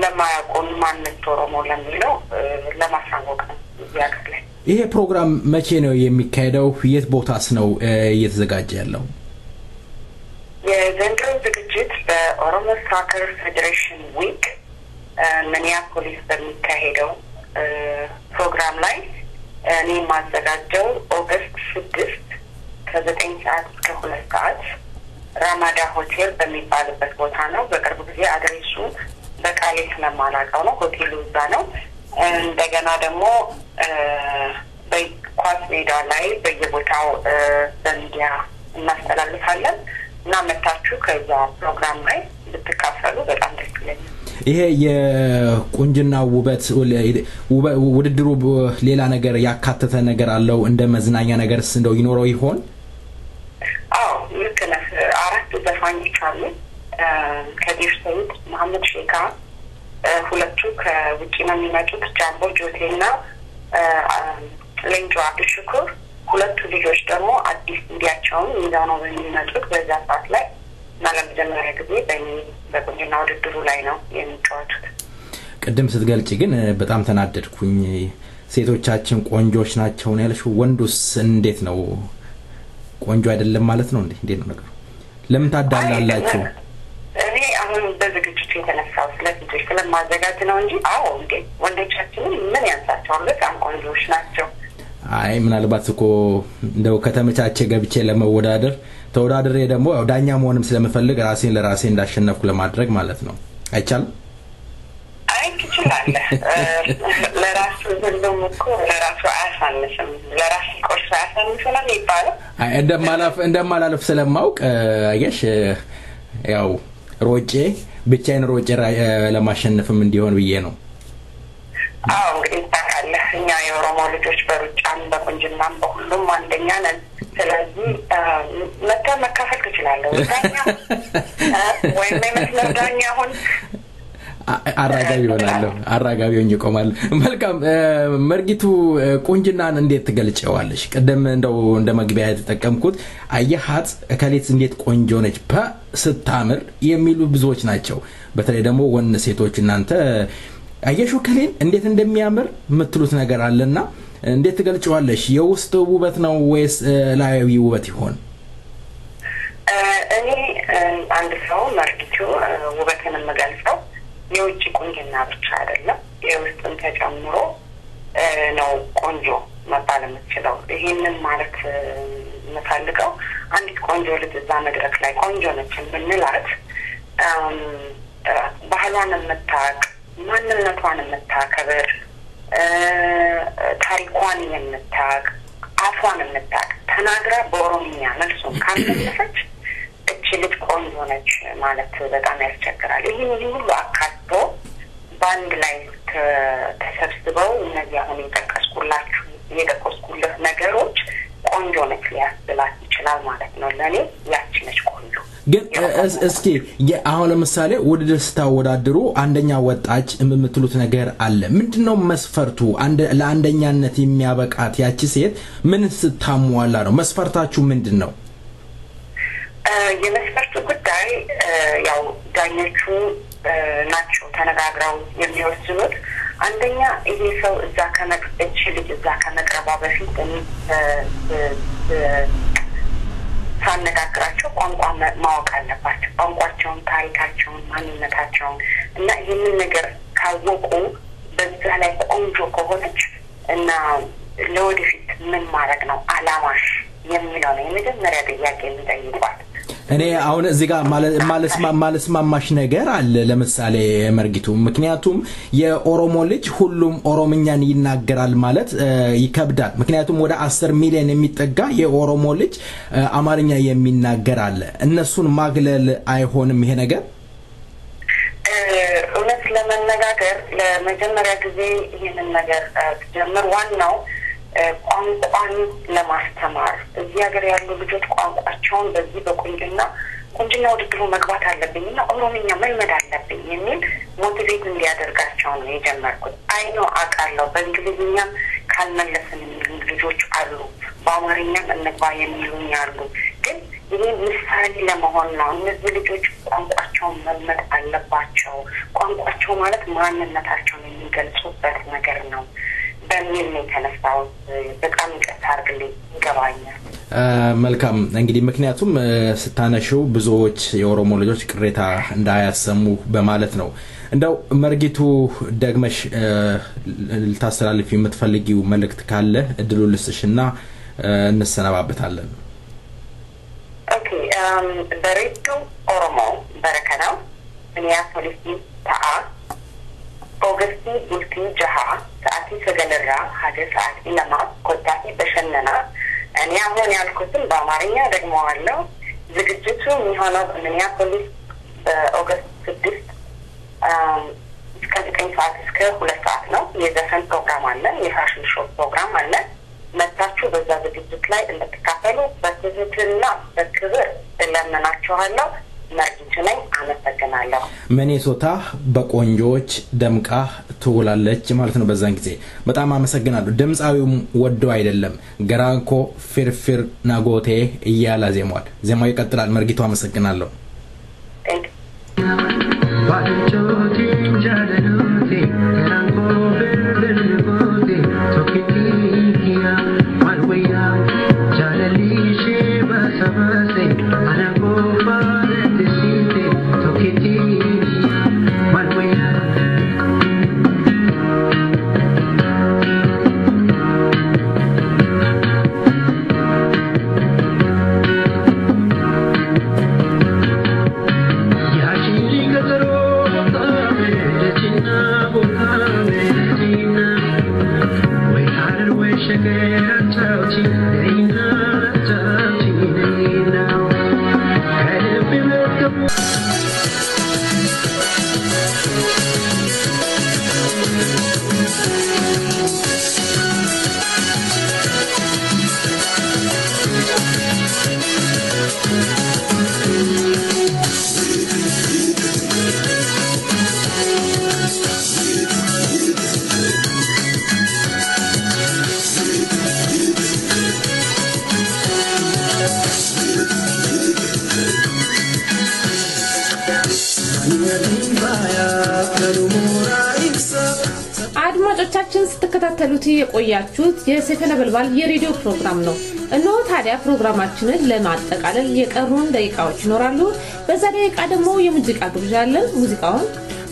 ለማያውቁን ማንነት ኦሮሞ ለሚለው ለማሳወቅ ነው ያከለ ይሄ ፕሮግራም መቼ ነው የሚካሄደው የት ቦታስ ነው እየተዘጋጀ ያለው የዘንድሮ ዝግጅት በኦሮሞ ሳከር ፌዴሬሽን ዊክ ሚኒያፖሊስ በሚካሄደው ፕሮግራም ላይ እኔ ማዘጋጀው ኦገስት 6 ከ9 ሰዓት እስከ 2 ሰዓት ራማዳ ሆቴል በሚባልበት ቦታ ነው በቅርብ ጊዜ አድሬሱ በቃሌ ስለማላቀው ነው ሆቴሉ እዛ ነው እንደገና ደግሞ ኳስ ሜዳ ላይ በየቦታው በሚዲያ እናስተላልፋለን እና መታችሁ ከዛ ፕሮግራም ላይ ልትካፈሉ በጣም ደስ ይለኛል። ይሄ የቁንጅና ውበት ውድድሩ ሌላ ነገር ያካተተ ነገር አለው እንደ መዝናኛ ነገርስ እንደው ይኖረው ይሆን? አዎ ልክ ነህ። 4 ዘፋኞች አሉ። ከዲር ሰይድ፣ መሐመድ ሼካ፣ ሁለቱ ከውጪ ነው የሚመጡት ጃምቦ ጆቴና ሌንጆ አብዱሽኩር። ሁለቱ ልጆች ደግሞ አዲስ ሚዲያቸውን ይዘው ነው የሚመጡት በዛ ሰዓት ላይ እና ለመጀመሪያ ጊዜ በቁንጅና ውድድሩ ላይ ነው የሚጫወቱት። ቅድም ስትገልጪ ግን በጣም ተናደድኩኝ። ሴቶቻችን ቆንጆች ናቸው ነው ያልሽው። ወንዱስ እንዴት ነው? ቆንጆ አይደለም ማለት ነው እንዴ? እንዴት ነው ነገሩ? ለምን ታዳላላችሁ? እኔ አሁን በዝግጅቱ የተነሳው ስለዚህ ስለማዘጋጅ ነው እንጂ አዎ እንዴ ወንዶቻችንም ምን ያንሳቸዋል? በጣም ቆንጆች ናቸው። አይ ምናልባት እኮ እንደው ከተመቻቸ ገብቼ ለመወዳደር ተወዳድሬ ደግሞ ያው ዳኛ መሆንም ስለምፈልግ ራሴን ለራሴ እንዳሸነፍኩ ለማድረግ ማለት ነው። አይቻልም? አይ ትችላለህ። ለራሱ ሁሉም እኮ ለራሱ አያሳንስም። ለራሱ ቆርሶ አያሳንስም ነው የሚባለው። አይ እንደማላልፍ ስለማውቅ አየሽ ያው ሮጬ ብቻዬን ሮጬ ለማሸነፍም እንዲሆን ብዬ ነው። አዎ እንግዲህ ታውቃለህ እኛ የኦሮሞ ልጆች በሩጫም በቁንጅናም በሁሉም አንደኛ ነን። ስለዚህ መካፈል ትችላለህ። ዳኛ ወይም የመስመር ዳኛ አሁን አራጋቢ ሆናለሁ። አራጋቢ ሆኜ እቆማለሁ። መልካም መርጊቱ ቁንጅናን እንዴት ትገልጪዋለሽ? ቀደም እንደው እንደ መግቢያ የተጠቀምኩት አየሃት እከሌት እንዴት ቆንጆ ነች ስታምር የሚሉ ብዙዎች ናቸው። በተለይ ደግሞ ወን ሴቶች እናንተ አየሹ ከሌን እንዴት እንደሚያምር ምትሉት ነገር አለና እንዴት ትገልጪዋለሽ? የውስጥ ውበት ነው ወይስ ላያዊ ውበት ይሆን? እኔ አንድ ሰው መርጊቱ ውበትን የምገልጸው የውጭ ቁንጅና ብቻ አይደለም የውስጥን ተጨምሮ ነው ቆንጆ መባል የምትችለው። ይሄንን ማለት የምፈልገው አንዲት ቆንጆ ልጅ እዛ መድረክ ላይ ቆንጆ ነች ብንላት ባህሏን የምታውቅ ማንነቷን የምታከብር ታሪኳን የምታውቅ አፏን የምታውቅ ተናግራ በኦሮምኛ መልሱን ካልመለሰች እቺ ልጅ ቆንጆ ነች ማለት በጣም ያስቸግራል። ይህን ሁሉ አካቶ በአንድ ላይ ተሰብስበው እነዚህ አሁን የጠቀስኩልህ ነገሮች ቆንጆ ነች ሊያስብላት ይችላል ማለት ነው። ለእኔ ያቺ ነች ቆንጆ። ግን እስኪ አሁን ለምሳሌ ውድድር ስታወዳድሩ አንደኛ ወጣች የምትሉት ነገር አለ። ምንድነው መስፈርቱ? ለአንደኛነት የሚያበቃት ያቺ ሴት ምን ስታሟላ ነው? መስፈርታችሁ ምንድነው? የመስፈርቱ ጉዳይ ያው ዳኞቹ ናቸው ተነጋግረው የሚወስኑት። አንደኛ ይሄ ሰው እዛ ከመቅረች ልጅ እዛ ከመቅረቧ በፊት ሳነጋግራቸው ቋንቋ ማወቅ አለባቸው። ቋንቋቸውን፣ ታሪካቸውን፣ ማንነታቸውን እና ይህንን ነገር ካወቁ በዛ ላይ ቆንጆ ከሆነች እና ለወደፊት ምን ማድረግ ነው አላማሽ የሚለው ነው የመጀመሪያ ጥያቄ የሚጠይቋት። እኔ አሁን እዚህ ጋር ማለስማማሽ ነገር አለ። ለምሳሌ መርጊቱ ምክንያቱም የኦሮሞ ልጅ ሁሉም ኦሮምኛን ይናገራል ማለት ይከብዳል። ምክንያቱም ወደ 10 ሚሊዮን የሚጠጋ የኦሮሞ ልጅ አማርኛ የሚናገር አለ። እነሱን ማግለል አይሆንም ይሄ ነገር? እውነት ለመነጋገር ለመጀመሪያ ጊዜ ይሄንን ነገር ጀምር ዋናው ቋንቋን ለማስተማር እዚህ ሀገር ያሉ ልጆች ቋንቋቸውን በዚህ በቁንጅና ውድድሩ መግባት አለብኝና ኦሮምኛ መልመድ አለብኝ የሚል ሞቲቬት እንዲያደርጋቸው ነው የጀመርኩት። አይኖ አቃለው በእንግሊዝኛም ካልመለስን የሚሉ ልጆች አሉ፣ በአማርኛም እንግባ የሚሉኝ አሉ። ግን ይሄ ምሳሌ ለመሆን ነው። እነዚህ ልጆች ቋንቋቸውን መልመድ አለባቸው። ቋንቋቸው ማለት ማንነታቸውን የሚገልጹበት ነገር ነው በሚል ነው የተነሳው። በጣም ይቀርታርግልኝ ይገባኛል። መልካም እንግዲህ ምክንያቱም ስታነሽው ብዙዎች የኦሮሞ ልጆች ቅሬታ እንዳያሰሙ በማለት ነው። እንደው መርጊቱ ደግመሽ ልታስተላልፊ የምትፈልጊው መልእክት ካለ እድሉ ልስጥሽና እንሰናባበታለን። ኦኬ በሬዲዮ ኦሮሞ በረከናው ሚኒያፖሊስ ታአ أوغستي بولتي جها ساعتي سجلرا هذا ساعتي لما كنتاتي بشننا أنا أهون يالكتن باماريا رجموالو زجتشو ميهانا بمنيابوليس أوغست 6 كان كان ساعات اسكه ولا ساعات ነው የዘፈን ፕሮግራም አለ የፋሽን ሾው ፕሮግራም አለ መጣችሁ በዛ ዝግጅት ላይ እንድትካፈሉ በትህትና በክብር እለምናችኋለሁ መርጅት ነኝ አመሰግናለሁ ሚኔሶታ በቆንጆች ደምቃ ትውላለች ማለት ነው በዛን ጊዜ በጣም አመሰግናለሁ ድምጻዊው ወዶ አይደለም ገራንኮ ፍርፍር ናጎቴ እያላ ዜማው ይቀጥላል መርጊቱ አመሰግናለሁ አድማጮቻችን ስትከታተሉት የቆያችሁት የሰይፈ ነበልባል የሬዲዮ ፕሮግራም ነው እነሆ ታዲያ ፕሮግራማችንን ለማጠቃለል የቀሩን ደቂቃዎች ይኖራሉ በዛ ደቂቃ ደግሞ የሙዚቃ ግብዣ አለን ሙዚቃውን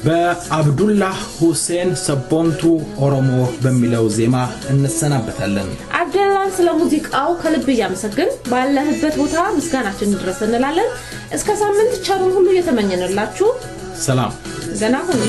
በአብዱላህ ሁሴን ሰቦንቱ ኦሮሞ በሚለው ዜማ እንሰናበታለን አብዱላህ ስለ ሙዚቃው ከልብ ያመሰግን ባለህበት ቦታ ምስጋናችን ድረስ እንላለን እስከ ሳምንት ቻሩን ሁሉ የተመኘንላችሁ ሰላም ዘና ሁኑ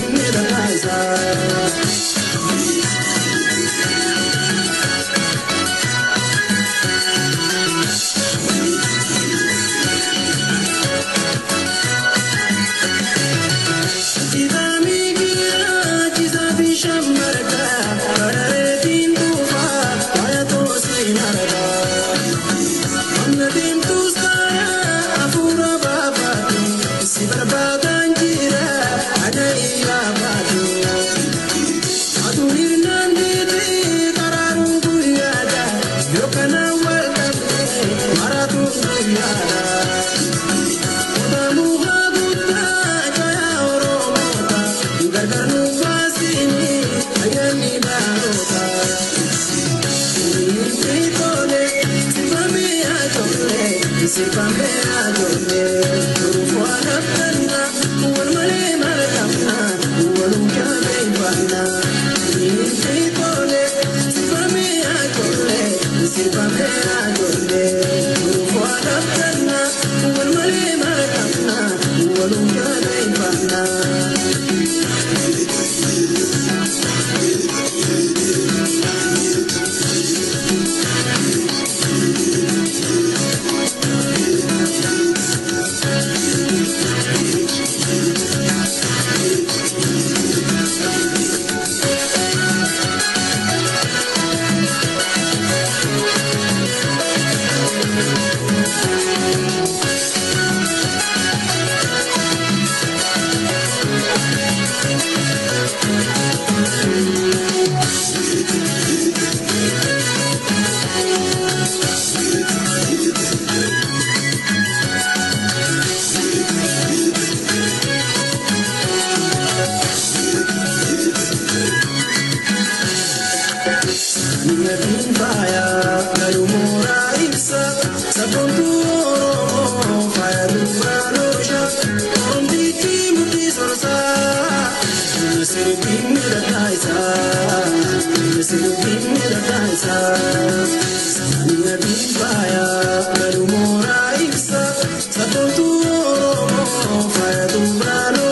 Fire to Brano,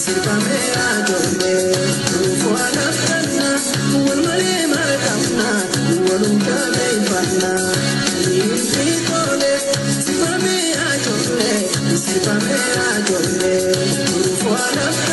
Sirva me a